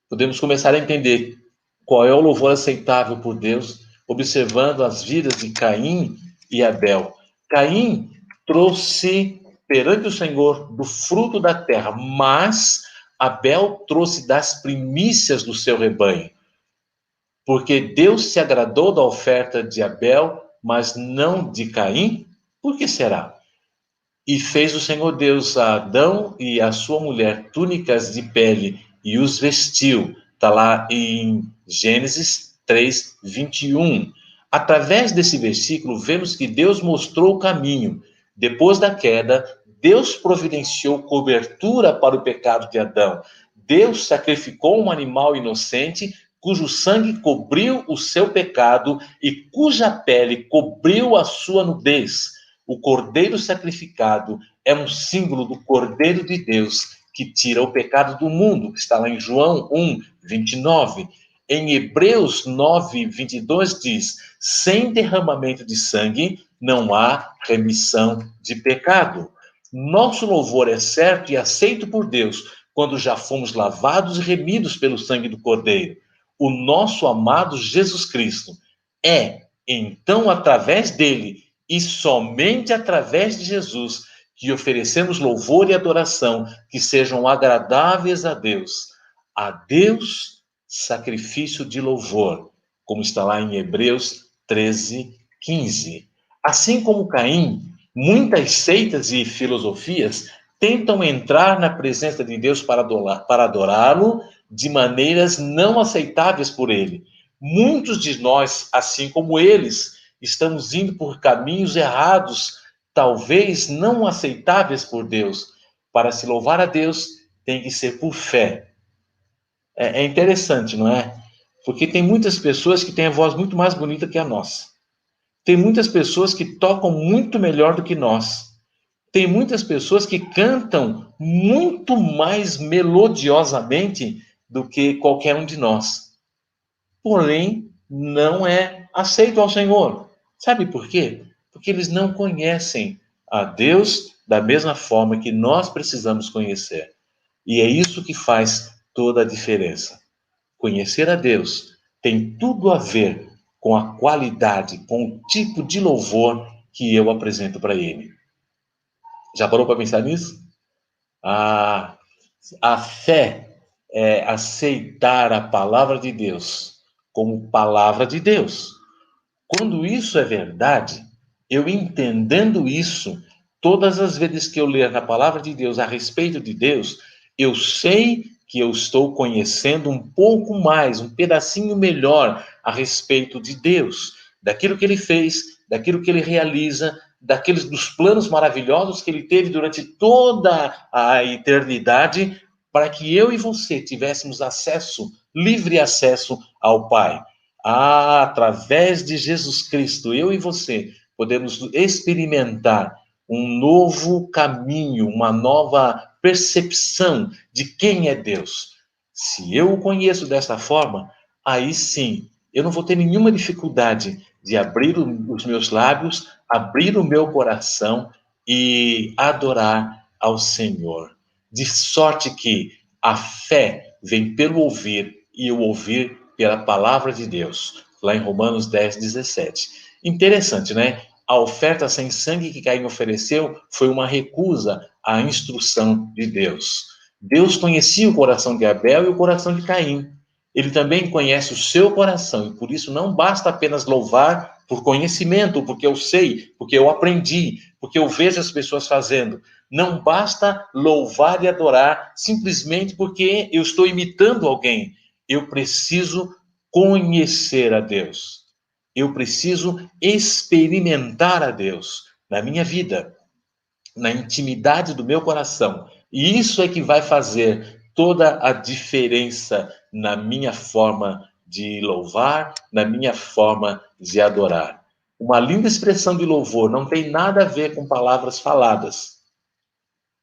Podemos começar a entender qual é o louvor aceitável por Deus, observando as vidas de Caim e Abel. Caim trouxe perante o Senhor do fruto da terra, mas Abel trouxe das primícias do seu rebanho. Porque Deus se agradou da oferta de Abel, mas não de Caim? Por que será? E fez o Senhor Deus a Adão e a sua mulher túnicas de pele e os vestiu. Está lá em Gênesis 3, 21. Através desse versículo, vemos que Deus mostrou o caminho. Depois da queda, Deus providenciou cobertura para o pecado de Adão. Deus sacrificou um animal inocente, cujo sangue cobriu o seu pecado e cuja pele cobriu a sua nudez. O cordeiro sacrificado é um símbolo do Cordeiro de Deus que tira o pecado do mundo, que está lá em João 1, 29. Em Hebreus 9, 22 diz, sem derramamento de sangue não há remissão de pecado. Nosso louvor é certo e aceito por Deus quando já fomos lavados e remidos pelo sangue do Cordeiro. O nosso amado Jesus Cristo é, então, através dele, e somente através de Jesus que oferecemos louvor e adoração que sejam agradáveis a Deus. A Deus, sacrifício de louvor, como está lá em Hebreus 13, 15. Assim como Caim, muitas seitas e filosofias tentam entrar na presença de Deus para adorá-lo de maneiras não aceitáveis por ele. Muitos de nós, assim como eles, estamos indo por caminhos errados, talvez não aceitáveis por Deus. Para se louvar a Deus, tem que ser por fé. É interessante, não é? Porque tem muitas pessoas que têm a voz muito mais bonita que a nossa. Tem muitas pessoas que tocam muito melhor do que nós. Tem muitas pessoas que cantam muito mais melodiosamente do que qualquer um de nós. Porém, não é aceito ao Senhor. Sabe por quê? Porque eles não conhecem a Deus da mesma forma que nós precisamos conhecer. E é isso que faz toda a diferença. Conhecer a Deus tem tudo a ver com a qualidade, com o tipo de louvor que eu apresento para Ele. Já parou para pensar nisso? A fé é aceitar a palavra de Deus como palavra de Deus. Quando isso é verdade, eu entendendo isso, todas as vezes que eu ler na palavra de Deus a respeito de Deus, eu sei que eu estou conhecendo um pouco mais, um pedacinho melhor a respeito de Deus, daquilo que Ele fez, daquilo que Ele realiza, dos planos maravilhosos que Ele teve durante toda a eternidade, para que eu e você tivéssemos acesso, livre acesso ao Pai. Através de Jesus Cristo, eu e você podemos experimentar um novo caminho, uma nova percepção de quem é Deus. Se eu o conheço dessa forma, aí sim, eu não vou ter nenhuma dificuldade de abrir os meus lábios, abrir o meu coração e adorar ao Senhor. De sorte que a fé vem pelo ouvir e o ouvir pela palavra de Deus, lá em Romanos 10, 17. Interessante, né? A oferta sem sangue que Caim ofereceu foi uma recusa à instrução de Deus. Deus conhecia o coração de Abel e o coração de Caim. Ele também conhece o seu coração, e por isso não basta apenas louvar por conhecimento, porque eu sei, porque eu aprendi, porque eu vejo as pessoas fazendo. Não basta louvar e adorar simplesmente porque eu estou imitando alguém. Eu preciso conhecer a Deus. Eu preciso experimentar a Deus na minha vida, na intimidade do meu coração. E isso é que vai fazer toda a diferença na minha forma de louvar, na minha forma de adorar. Uma linda expressão de louvor não tem nada a ver com palavras faladas,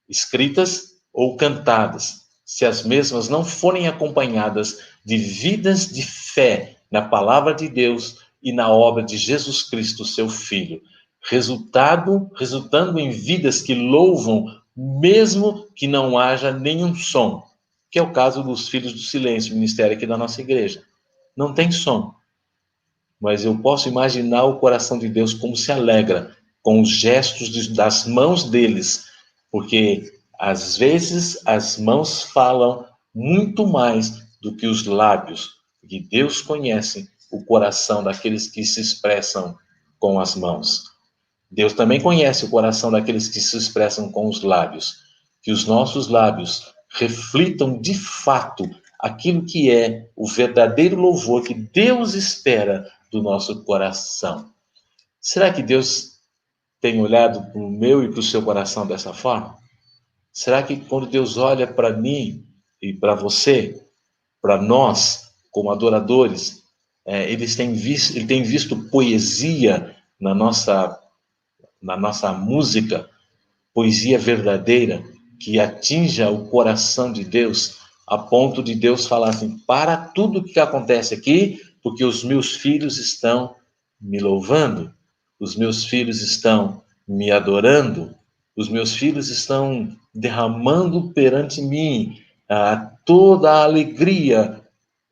escritas ou cantadas, se as mesmas não forem acompanhadas de vidas de fé na palavra de Deus e na obra de Jesus Cristo, seu Filho, resultando em vidas que louvam, mesmo que não haja nenhum som, que é o caso dos Filhos do Silêncio, ministério aqui da nossa igreja. Não tem som, mas eu posso imaginar o coração de Deus como se alegra com os gestos das mãos deles, porque às vezes as mãos falam muito mais do que os lábios, e Deus conhece o coração daqueles que se expressam com as mãos. Deus também conhece o coração daqueles que se expressam com os lábios. Que os nossos lábios reflitam de fato aquilo que é o verdadeiro louvor que Deus espera do nosso coração. Será que Deus tem olhado para o meu e para o seu coração dessa forma? Será que quando Deus olha para mim e para você, para nós, como adoradores, ele tem visto poesia na nossa música, poesia verdadeira, que atinja o coração de Deus, a ponto de Deus falar assim: para tudo o que acontece aqui, porque os meus filhos estão me louvando, os meus filhos estão me adorando, os meus filhos estão derramando perante mim toda a alegria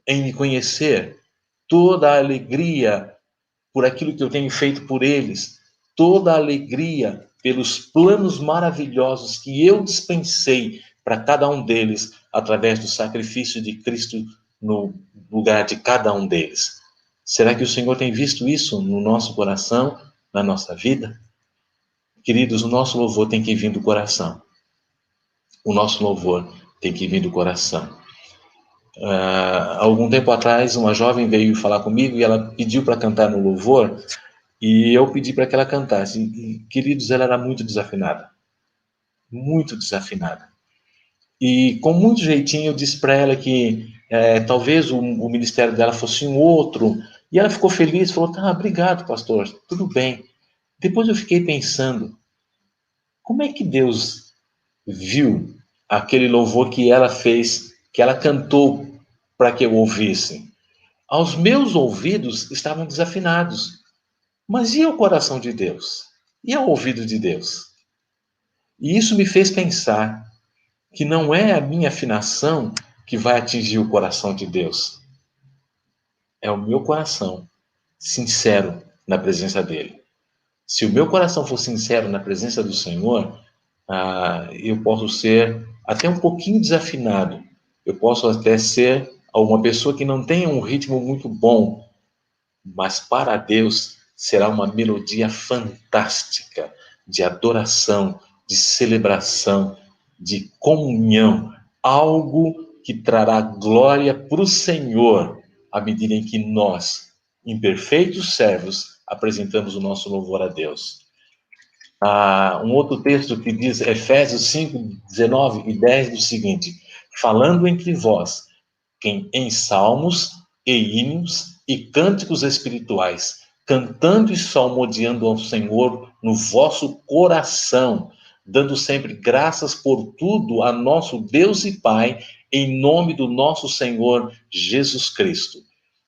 em me conhecer, toda a alegria por aquilo que eu tenho feito por eles, toda a alegria pelos planos maravilhosos que eu dispensei para cada um deles, através do sacrifício de Cristo no lugar de cada um deles. Será que o Senhor tem visto isso no nosso coração, na nossa vida? Queridos, o nosso louvor tem que vir do coração. O nosso louvor tem que vir do coração. Algum tempo atrás, uma jovem veio falar comigo e ela pediu para cantar no louvor, e eu pedi para que ela cantasse. E, queridos, ela era muito desafinada. Muito desafinada. E com muito jeitinho eu disse para ela que talvez o ministério dela fosse um outro. E ela ficou feliz, falou: tá, obrigado, pastor, tudo bem. Depois eu fiquei pensando, como é que Deus viu aquele louvor que ela fez, que ela cantou para que eu ouvisse? Aos meus ouvidos estavam desafinados. Mas e o coração de Deus? E o ouvido de Deus? E isso me fez pensar que não é a minha afinação que vai atingir o coração de Deus. É o meu coração sincero na presença dele. Se o meu coração for sincero na presença do Senhor, eu posso ser até um pouquinho desafinado. Eu posso até ser uma pessoa que não tenha um ritmo muito bom, mas para Deus será uma melodia fantástica de adoração, de celebração, de comunhão, algo que trará glória para o Senhor à medida em que nós, imperfeitos servos, apresentamos o nosso louvor a Deus. Um outro texto que diz, Efésios 5, 19 e 10, o seguinte: falando entre vós, quem em salmos e hinos e cânticos espirituais, cantando e salmodiando ao Senhor no vosso coração, dando sempre graças por tudo a nosso Deus e Pai, em nome do nosso Senhor Jesus Cristo.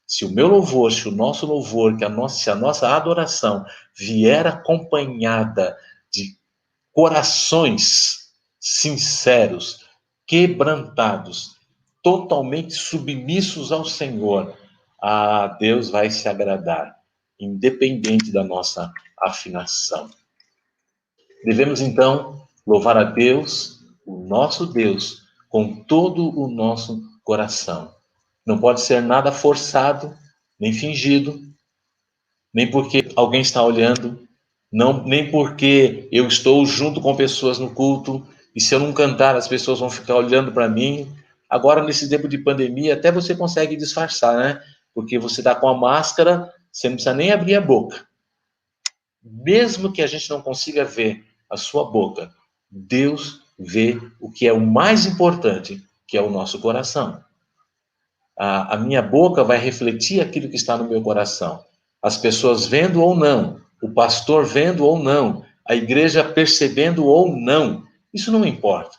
Se o meu louvor, se o nosso louvor, se a nossa adoração vier acompanhada de corações sinceros, quebrantados, totalmente submissos ao Senhor, Deus vai se agradar, independente da nossa afinação. Devemos, então, louvar a Deus, o nosso Deus, com todo o nosso coração. Não pode ser nada forçado, nem fingido, nem porque alguém está olhando, nem porque eu estou junto com pessoas no culto, e se eu não cantar, as pessoas vão ficar olhando para mim. Agora, nesse tempo de pandemia, até você consegue disfarçar, né? Porque você está com a máscara, você não precisa nem abrir a boca. Mesmo que a gente não consiga ver a sua boca, Deus vê o que é o mais importante, que é o nosso coração. A minha boca vai refletir aquilo que está no meu coração. As pessoas vendo ou não, o pastor vendo ou não, a igreja percebendo ou não, isso não importa.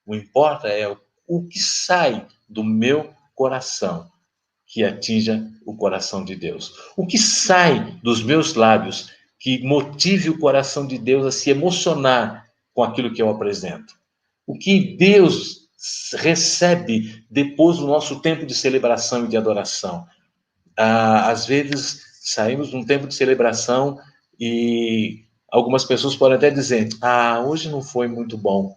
O que importa é o que sai do meu coração, que atinja o coração de Deus. O que sai dos meus lábios, que motive o coração de Deus a se emocionar com aquilo que eu apresento. O que Deus recebe depois do nosso tempo de celebração e de adoração. Às vezes, saímos de um tempo de celebração e algumas pessoas podem até dizer, hoje não foi muito bom,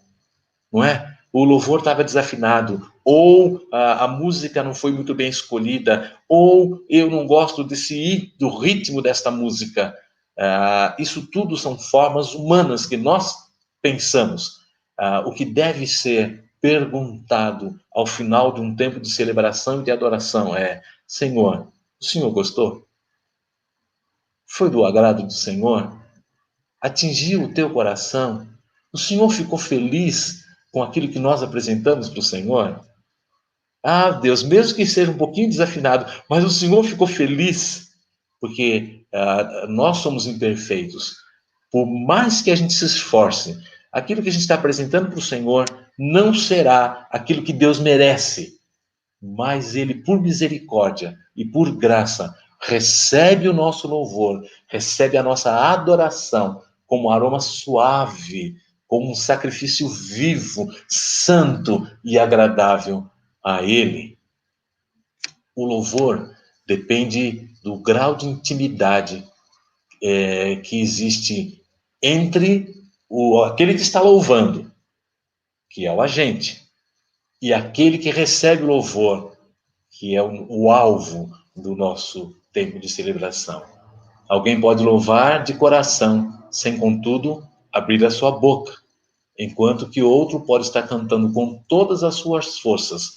não é? O louvor estava desafinado, ou a música não foi muito bem escolhida, ou eu não gosto do ritmo desta música. Isso tudo são formas humanas que nós pensamos. O que deve ser perguntado ao final de um tempo de celebração e de adoração é: Senhor, o Senhor gostou? Foi do agrado do Senhor? Atingiu o teu coração? O Senhor ficou feliz com aquilo que nós apresentamos para o Senhor? Deus, mesmo que seja um pouquinho desafinado, mas o Senhor ficou feliz, porque nós somos imperfeitos. Por mais que a gente se esforce, aquilo que a gente está apresentando para o Senhor não será aquilo que Deus merece, mas Ele, por misericórdia e por graça, recebe o nosso louvor, recebe a nossa adoração como aroma suave, como um sacrifício vivo, santo e agradável a Ele. O louvor depende do grau de intimidade que existe entre aquele que está louvando, que é o agente, e aquele que recebe o louvor, que é o alvo do nosso tempo de celebração. Alguém pode louvar de coração, sem, contudo, abrir a sua boca, enquanto que outro pode estar cantando com todas as suas forças,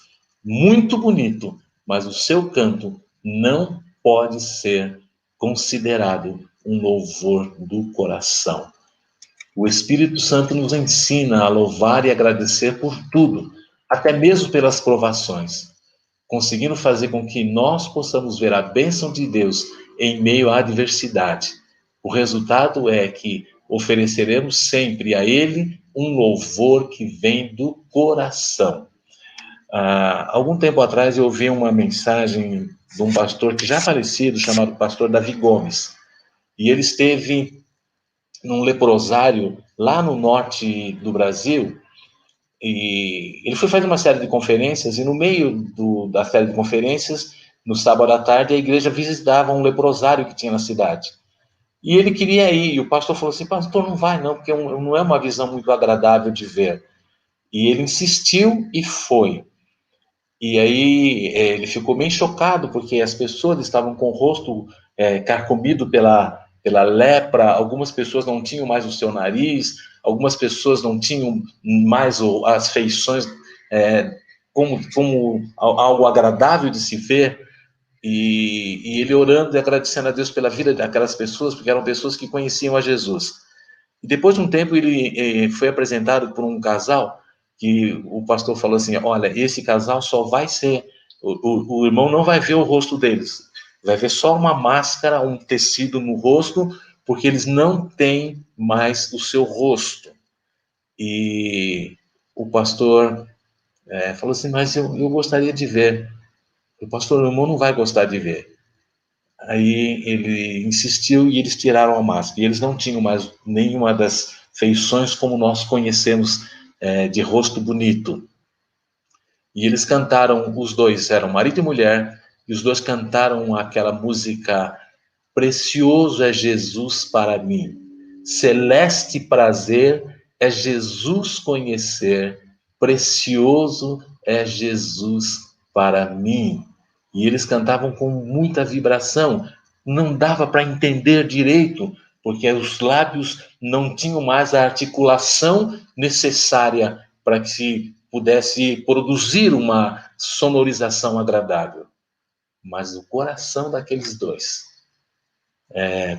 muito bonito, mas o seu canto não pode ser considerado um louvor do coração. O Espírito Santo nos ensina a louvar e agradecer por tudo, até mesmo pelas provações, conseguindo fazer com que nós possamos ver a bênção de Deus em meio à adversidade. O resultado é que ofereceremos sempre a Ele um louvor que vem do coração. Algum tempo atrás eu ouvi uma mensagem de um pastor que já falecido, chamado pastor Davi Gomes. E ele esteve num leprosário lá no norte do Brasil, e ele foi fazer uma série de conferências, e no meio da série de conferências, no sábado à tarde, a igreja visitava um leprosário que tinha na cidade. E ele queria ir, e o pastor falou assim, pastor, não vai não, porque não é uma visão muito agradável de ver. E ele insistiu e foi. E aí ele ficou bem chocado, porque as pessoas estavam com o rosto carcomido pela lepra, algumas pessoas não tinham mais o seu nariz, algumas pessoas não tinham mais as feições como algo agradável de se ver. E ele orando e agradecendo a Deus pela vida daquelas pessoas, porque eram pessoas que conheciam a Jesus. E depois de um tempo ele foi apresentado por um casal que o pastor falou assim, olha, esse casal só vai ser, o irmão não vai ver o rosto deles, vai ver só uma máscara, um tecido no rosto, porque eles não têm mais o seu rosto. E o pastor falou assim, mas eu gostaria de ver. O pastor, o irmão não vai gostar de ver. Aí ele insistiu e eles tiraram a máscara. E eles não tinham mais nenhuma das feições como nós conhecemos de rosto bonito. E eles cantaram, os dois eram marido e mulher, e os dois cantaram aquela música Precioso é Jesus para mim, celeste prazer é Jesus conhecer, precioso é Jesus para mim. E eles cantavam com muita vibração, não dava para entender direito, porque os lábios não tinham mais a articulação necessária para que se pudesse produzir uma sonorização agradável. Mas o coração daqueles dois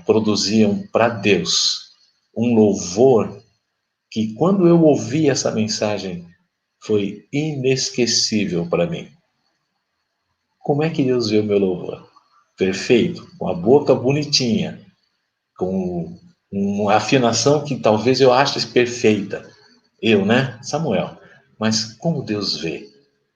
produziam para Deus um louvor que, quando eu ouvi essa mensagem, foi inesquecível para mim. Como é que Deus vê o meu louvor? Perfeito, com a boca bonitinha, com uma afinação que talvez eu ache perfeita. Eu, né? Samuel. Mas como Deus vê?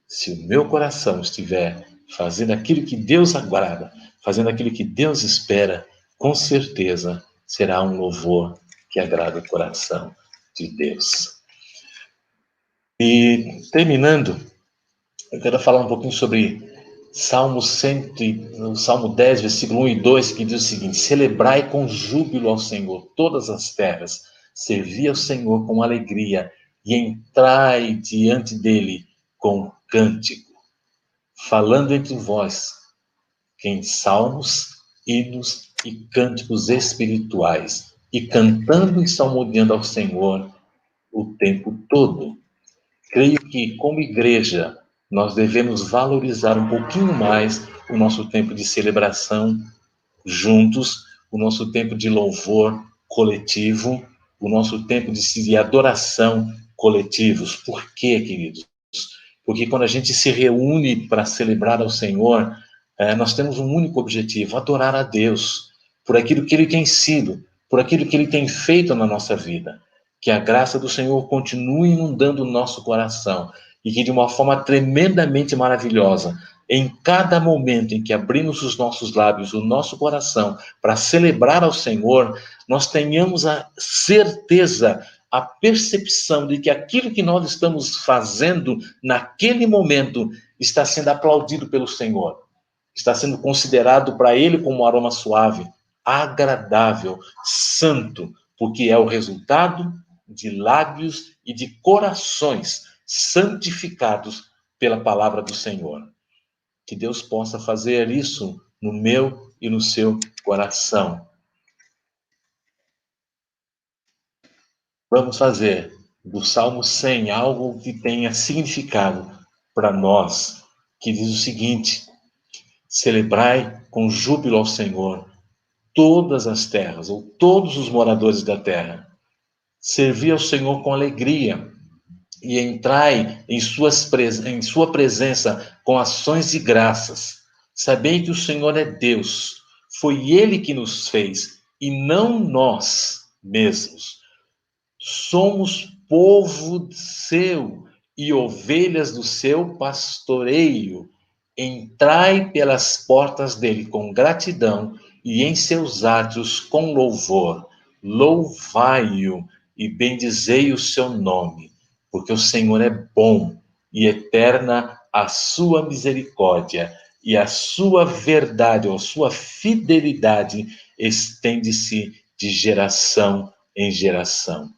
Se o meu coração estiver fazendo aquilo que Deus agrada, fazendo aquilo que Deus espera, com certeza será um louvor que agrada o coração de Deus. E terminando, eu quero falar um pouquinho sobre Salmo 10, versículo 1 e 2, que diz o seguinte: celebrai com júbilo ao Senhor todas as terras, servi ao Senhor com alegria e entrai diante dele com cântico, falando entre vós em salmos, hinos e cânticos espirituais, e cantando e salmodiando ao Senhor o tempo todo. Creio que, como igreja, nós devemos valorizar um pouquinho mais o nosso tempo de celebração juntos, o nosso tempo de louvor coletivo, o nosso tempo de adoração coletivos. Por quê, queridos? Porque quando a gente se reúne para celebrar ao Senhor, nós temos um único objetivo: adorar a Deus por aquilo que Ele tem sido, por aquilo que Ele tem feito na nossa vida. Que a graça do Senhor continue inundando o nosso coração e que, de uma forma tremendamente maravilhosa, em cada momento em que abrimos os nossos lábios, o nosso coração, para celebrar ao Senhor, nós tenhamos a certeza, a percepção de que aquilo que nós estamos fazendo naquele momento está sendo aplaudido pelo Senhor, está sendo considerado para Ele como um aroma suave, agradável, santo, porque é o resultado de lábios e de corações santificados pela palavra do Senhor. Que Deus possa fazer isso no meu e no seu coração. Vamos fazer do Salmo 100 algo que tenha significado para nós, que diz o seguinte: celebrai com júbilo ao Senhor todas as terras, ou todos os moradores da terra. Servi ao Senhor com alegria e entrai em sua presença com ações de graças. Sabei que o Senhor é Deus, foi Ele que nos fez e não nós mesmos. Somos povo seu e ovelhas do seu pastoreio. Entrai pelas portas dele com gratidão e em seus átrios com louvor. Louvai-o e bendizei o seu nome, porque o Senhor é bom e eterna a sua misericórdia, e a sua verdade, ou a sua fidelidade, estende-se de geração em geração.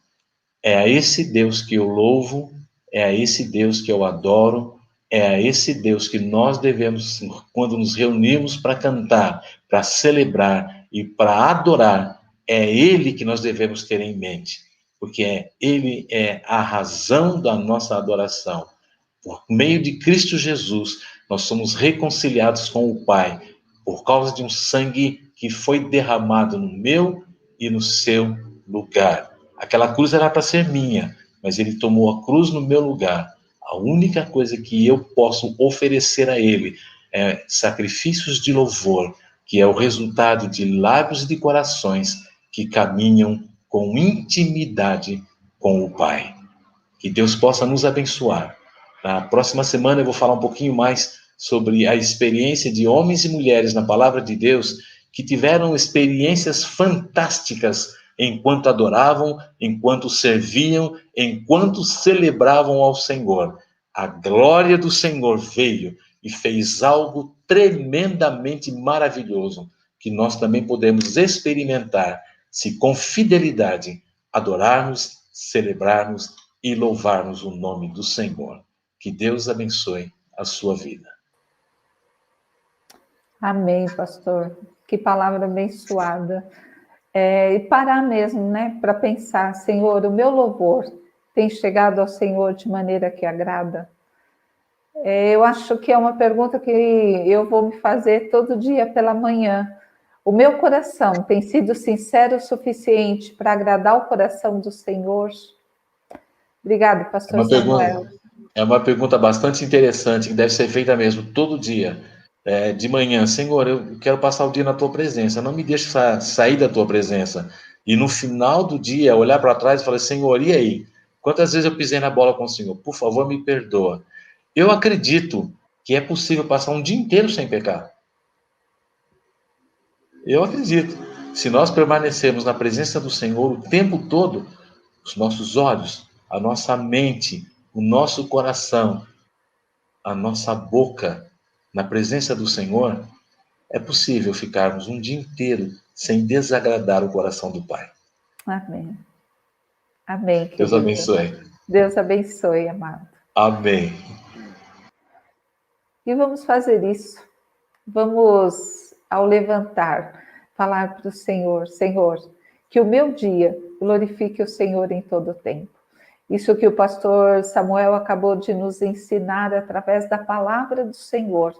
É a esse Deus que eu louvo, é a esse Deus que eu adoro, é a esse Deus que nós devemos, quando nos reunimos para cantar, para celebrar e para adorar, é Ele que nós devemos ter em mente, porque Ele é a razão da nossa adoração. Por meio de Cristo Jesus, nós somos reconciliados com o Pai, por causa de um sangue que foi derramado no meu e no seu lugar. Aquela cruz era para ser minha, mas Ele tomou a cruz no meu lugar. A única coisa que eu posso oferecer a Ele é sacrifícios de louvor, que é o resultado de lábios e de corações que caminham com intimidade com o Pai. Que Deus possa nos abençoar. Na próxima semana eu vou falar um pouquinho mais sobre a experiência de homens e mulheres na Palavra de Deus que tiveram experiências fantásticas enquanto adoravam, enquanto serviam, enquanto celebravam ao Senhor. A glória do Senhor veio e fez algo tremendamente maravilhoso que nós também podemos experimentar se com fidelidade adorarmos, celebrarmos e louvarmos o nome do Senhor. Que Deus abençoe a sua vida. Amém, pastor. Que palavra abençoada. E parar mesmo, né, para pensar, Senhor, o meu louvor tem chegado ao Senhor de maneira que agrada? Eu acho que é uma pergunta que eu vou me fazer todo dia pela manhã. O meu coração tem sido sincero o suficiente para agradar o coração do Senhor? Obrigado, pastor Samuel. É uma pergunta bastante interessante, que deve ser feita mesmo todo dia. De manhã, Senhor, eu quero passar o dia na tua presença, não me deixe sair da tua presença. E no final do dia, olhar para trás e falar, Senhor, e aí? Quantas vezes eu pisei na bola com o Senhor? Por favor, me perdoa. Eu acredito que é possível passar um dia inteiro sem pecar. Eu acredito. Se nós permanecermos na presença do Senhor o tempo todo, os nossos olhos, a nossa mente, o nosso coração, a nossa boca, na presença do Senhor, é possível ficarmos um dia inteiro sem desagradar o coração do Pai. Amém. Amém, querido. Deus abençoe. Deus abençoe, amado. Amém. E vamos fazer isso. Vamos, ao levantar, falar para o Senhor, Senhor, que o meu dia glorifique o Senhor em todo o tempo. Isso que o pastor Samuel acabou de nos ensinar através da palavra do Senhor,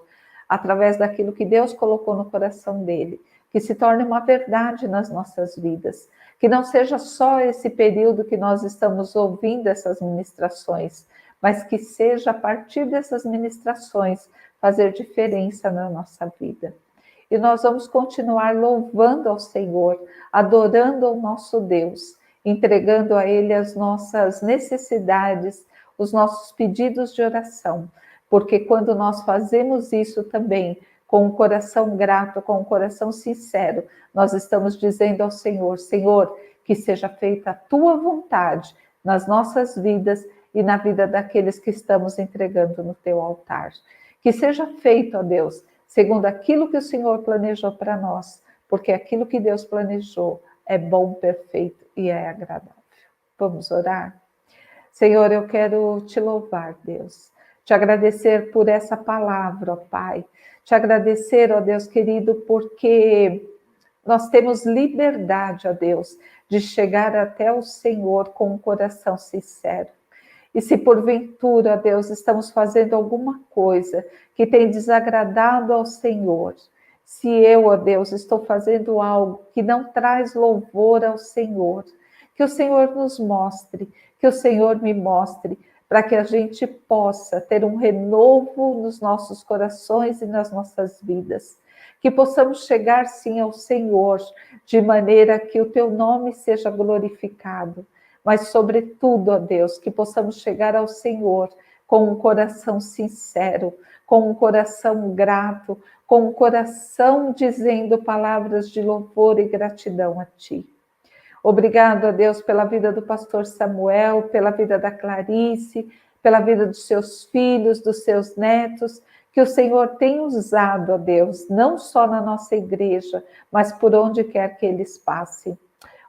através daquilo que Deus colocou no coração dele, que se torne uma verdade nas nossas vidas, que não seja só esse período que nós estamos ouvindo essas ministrações, mas que seja a partir dessas ministrações fazer diferença na nossa vida. E nós vamos continuar louvando ao Senhor, adorando ao nosso Deus, entregando a Ele as nossas necessidades, os nossos pedidos de oração, porque quando nós fazemos isso também, com o coração grato, com o coração sincero, nós estamos dizendo ao Senhor, Senhor, que seja feita a Tua vontade nas nossas vidas e na vida daqueles que estamos entregando no Teu altar. Que seja feito, ó Deus, segundo aquilo que o Senhor planejou para nós, porque aquilo que Deus planejou é bom, perfeito e é agradável. Vamos orar? Senhor, eu quero te louvar, Deus, te agradecer por essa palavra, ó Pai, te agradecer, ó Deus querido, porque nós temos liberdade, ó Deus, de chegar até o Senhor com um coração sincero. E se porventura, Deus, estamos fazendo alguma coisa que tem desagradado ao Senhor, se eu, ó Deus, estou fazendo algo que não traz louvor ao Senhor, que o Senhor nos mostre, que o Senhor me mostre, para que a gente possa ter um renovo nos nossos corações e nas nossas vidas. Que possamos chegar, sim, ao Senhor, de maneira que o Teu nome seja glorificado. Mas, sobretudo, ó Deus, que possamos chegar ao Senhor com um coração sincero, com um coração grato, com um coração dizendo palavras de louvor e gratidão a Ti. Obrigado, ó Deus, pela vida do pastor Samuel, pela vida da Clarice, pela vida dos seus filhos, dos seus netos, que o Senhor tem usado, ó Deus, não só na nossa igreja, mas por onde quer que eles passem.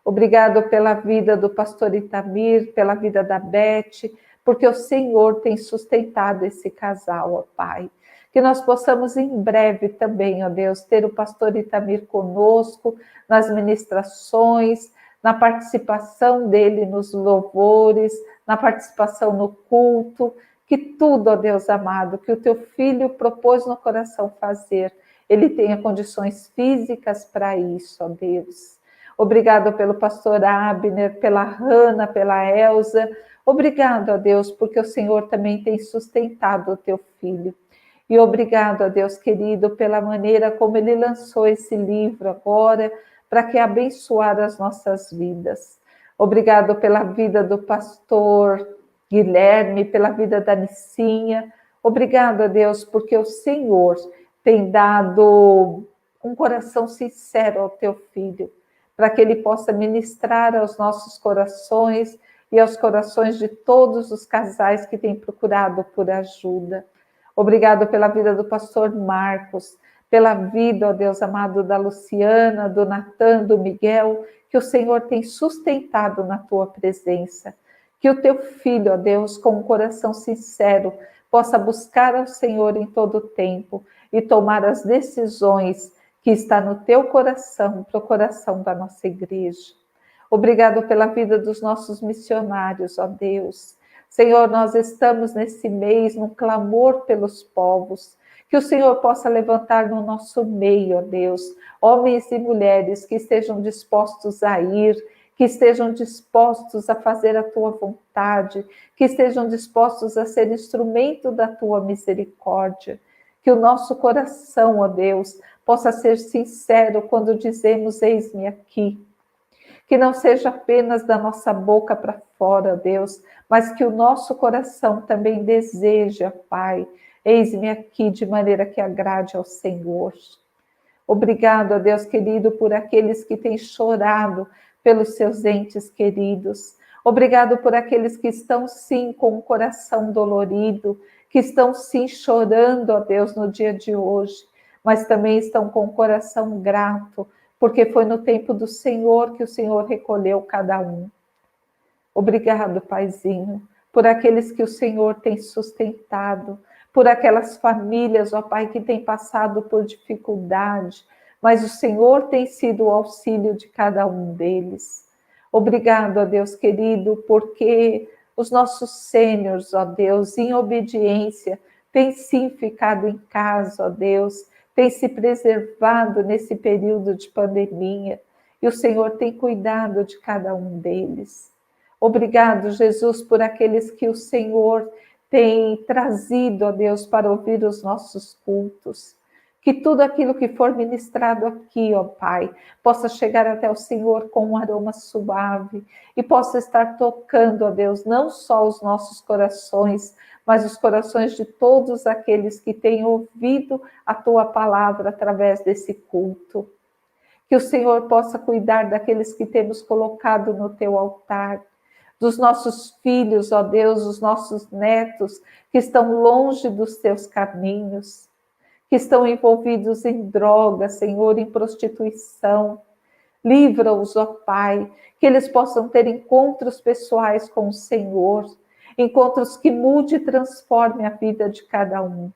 Obrigado pela vida do pastor Itamir, pela vida da Beth, porque o Senhor tem sustentado esse casal, ó Pai. Que nós possamos em breve também, ó Deus, ter o pastor Itamir conosco nas ministrações, na participação dele nos louvores, na participação no culto, que tudo, ó Deus amado, que o teu filho propôs no coração fazer, ele tenha condições físicas para isso, ó Deus. Obrigado pelo pastor Abner, pela Hannah, pela Elza. Obrigado, ó Deus, porque o Senhor também tem sustentado o teu filho. E obrigado, ó Deus querido, pela maneira como ele lançou esse livro agora, para que abençoar as nossas vidas. Obrigado pela vida do pastor Guilherme, pela vida da Nicinha. Obrigado, ó Deus, porque o Senhor tem dado um coração sincero ao teu filho, para que ele possa ministrar aos nossos corações e aos corações de todos os casais que têm procurado por ajuda. Obrigado pela vida do pastor Marcos, pela vida, ó Deus amado, da Luciana, do Natan, do Miguel, que o Senhor tem sustentado na tua presença. Que o teu filho, ó Deus, com um coração sincero, possa buscar ao Senhor em todo o tempo e tomar as decisões que está no teu coração, para o coração da nossa igreja. Obrigado pela vida dos nossos missionários, ó Deus. Senhor, nós estamos nesse mês num clamor pelos povos, que o Senhor possa levantar no nosso meio, ó Deus, homens e mulheres que estejam dispostos a ir, que estejam dispostos a fazer a tua vontade, que estejam dispostos a ser instrumento da tua misericórdia. Que o nosso coração, ó Deus, possa ser sincero quando dizemos, eis-me aqui. Que não seja apenas da nossa boca para fora, Deus, mas que o nosso coração também deseja, Pai, eis-me aqui de maneira que agrade ao Senhor. Obrigado, ó Deus querido, por aqueles que têm chorado pelos seus entes queridos. Obrigado por aqueles que estão, sim, com o coração dolorido, que estão, sim, chorando, ó Deus, no dia de hoje, mas também estão com o coração grato, porque foi no tempo do Senhor que o Senhor recolheu cada um. Obrigado, Paizinho, por aqueles que o Senhor tem sustentado, por aquelas famílias, ó Pai, que têm passado por dificuldade, mas o Senhor tem sido o auxílio de cada um deles. Obrigado, ó Deus querido, porque os nossos sêniors, ó Deus, em obediência, têm sim ficado em casa, ó Deus, têm se preservado nesse período de pandemia, e o Senhor tem cuidado de cada um deles. Obrigado, Jesus, por aqueles que o Senhor tem trazido, ó Deus, para ouvir os nossos cultos. Que tudo aquilo que for ministrado aqui, ó Pai, possa chegar até o Senhor com um aroma suave e possa estar tocando, ó Deus, não só os nossos corações, mas os corações de todos aqueles que têm ouvido a Tua palavra através desse culto. Que o Senhor possa cuidar daqueles que temos colocado no Teu altar, dos nossos filhos, ó Deus, os nossos netos que estão longe dos Teus caminhos, que estão envolvidos em drogas, Senhor, em prostituição. Livra-os, ó Pai, que eles possam ter encontros pessoais com o Senhor, encontros que mude e transforme a vida de cada um.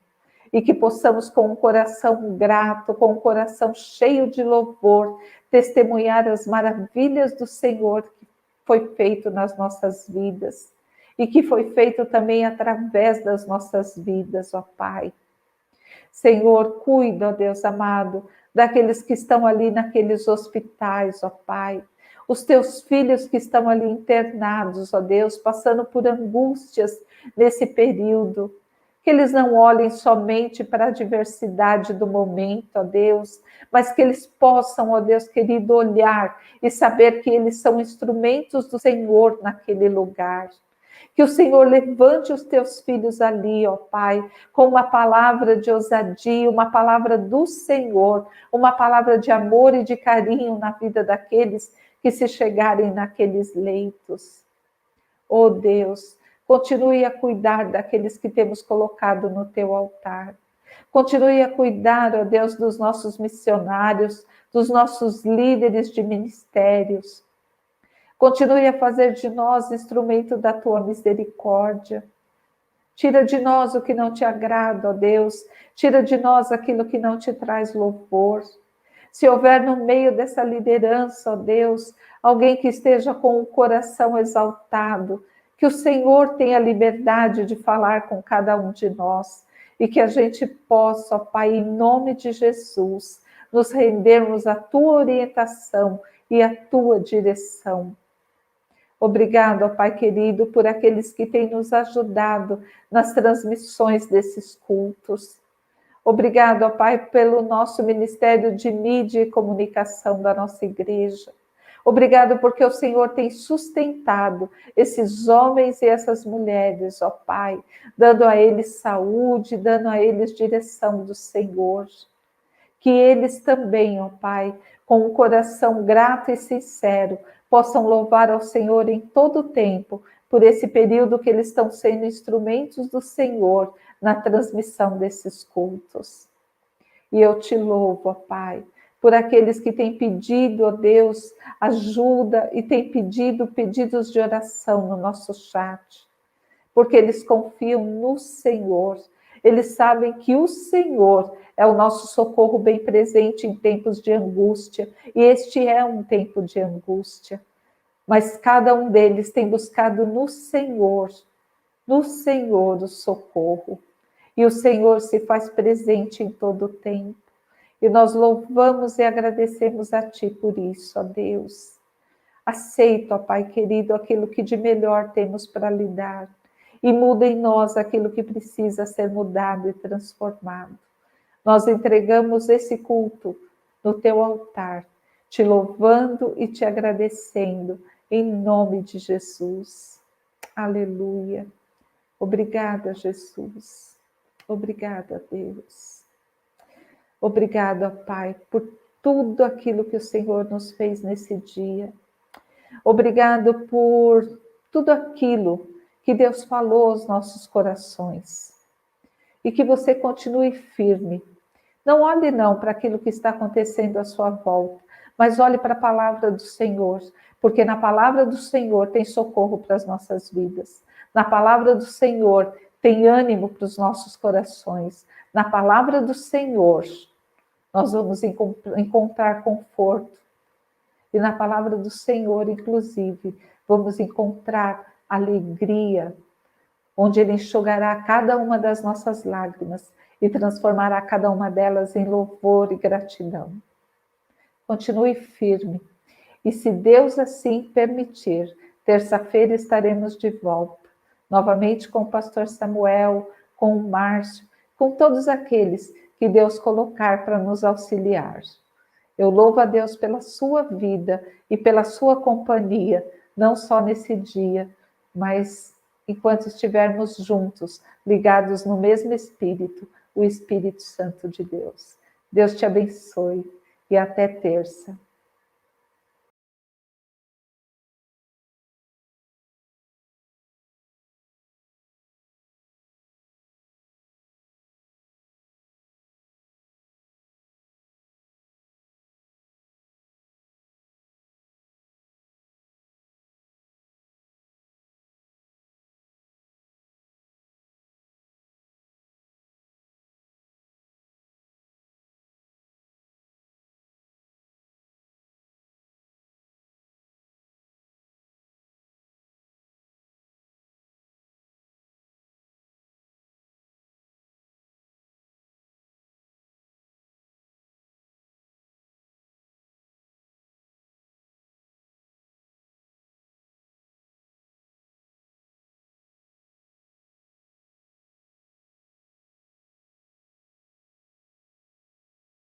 E que possamos, com um coração grato, com um coração cheio de louvor, testemunhar as maravilhas do Senhor que foi feito nas nossas vidas e que foi feito também através das nossas vidas, ó Pai. Senhor, cuida, ó Deus amado, daqueles que estão ali naqueles hospitais, ó Pai. Os teus filhos que estão ali internados, ó Deus, passando por angústias nesse período. Que eles não olhem somente para a adversidade do momento, ó Deus, mas que eles possam, ó Deus querido, olhar e saber que eles são instrumentos do Senhor naquele lugar. Que o Senhor levante os teus filhos ali, ó Pai, com uma palavra de ousadia, uma palavra do Senhor, uma palavra de amor e de carinho na vida daqueles que se chegarem naqueles leitos. Oh Deus, continue a cuidar daqueles que temos colocado no teu altar. Continue a cuidar, ó Deus, dos nossos missionários, dos nossos líderes de ministérios. Continue a fazer de nós instrumento da tua misericórdia. Tira de nós o que não te agrada, ó Deus. Tira de nós aquilo que não te traz louvor. Se houver no meio dessa liderança, ó Deus, alguém que esteja com o coração exaltado, que o Senhor tenha liberdade de falar com cada um de nós e que a gente possa, ó Pai, em nome de Jesus, nos rendermos à tua orientação e à tua direção. Obrigado, ó Pai querido, por aqueles que têm nos ajudado nas transmissões desses cultos. Obrigado, ó Pai, pelo nosso Ministério de Mídia e Comunicação da nossa igreja. Obrigado porque o Senhor tem sustentado esses homens e essas mulheres, ó Pai, dando a eles saúde, dando a eles direção do Senhor. Que eles também, ó Pai, com um coração grato e sincero, possam louvar ao Senhor em todo o tempo, por esse período que eles estão sendo instrumentos do Senhor na transmissão desses cultos. E eu te louvo, ó Pai, por aqueles que têm pedido, ó Deus, ajuda e têm pedido pedidos de oração no nosso chat, porque eles confiam no Senhor. Eles sabem que o Senhor é o nosso socorro bem presente em tempos de angústia, e este é um tempo de angústia. Mas cada um deles tem buscado no Senhor o socorro. E o Senhor se faz presente em todo o tempo. E nós louvamos e agradecemos a Ti por isso, ó Deus. Aceita, ó Pai querido, aquilo que de melhor temos para lhe dar. E muda em nós aquilo que precisa ser mudado e transformado. Nós entregamos esse culto no Teu altar, te louvando e te agradecendo, em nome de Jesus. Aleluia. Obrigada, Jesus. Obrigada, Deus. Obrigada, Pai, por tudo aquilo que o Senhor nos fez nesse dia. Obrigado por tudo aquilo que Deus falou aos nossos corações. E que você continue firme. Não olhe não para aquilo que está acontecendo à sua volta, mas olhe para a palavra do Senhor, porque na palavra do Senhor tem socorro para as nossas vidas. Na palavra do Senhor tem ânimo para os nossos corações. Na palavra do Senhor nós vamos encontrar conforto. E na palavra do Senhor, inclusive, vamos encontrar alegria, onde Ele enxugará cada uma das nossas lágrimas e transformará cada uma delas em louvor e gratidão. Continue firme. E se Deus assim permitir, terça-feira estaremos de volta, novamente com o pastor Samuel, com o Márcio, com todos aqueles que Deus colocar para nos auxiliar. Eu louvo a Deus pela sua vida e pela sua companhia, não só nesse dia, mas enquanto estivermos juntos, ligados no mesmo Espírito, o Espírito Santo de Deus. Deus te abençoe e até terça.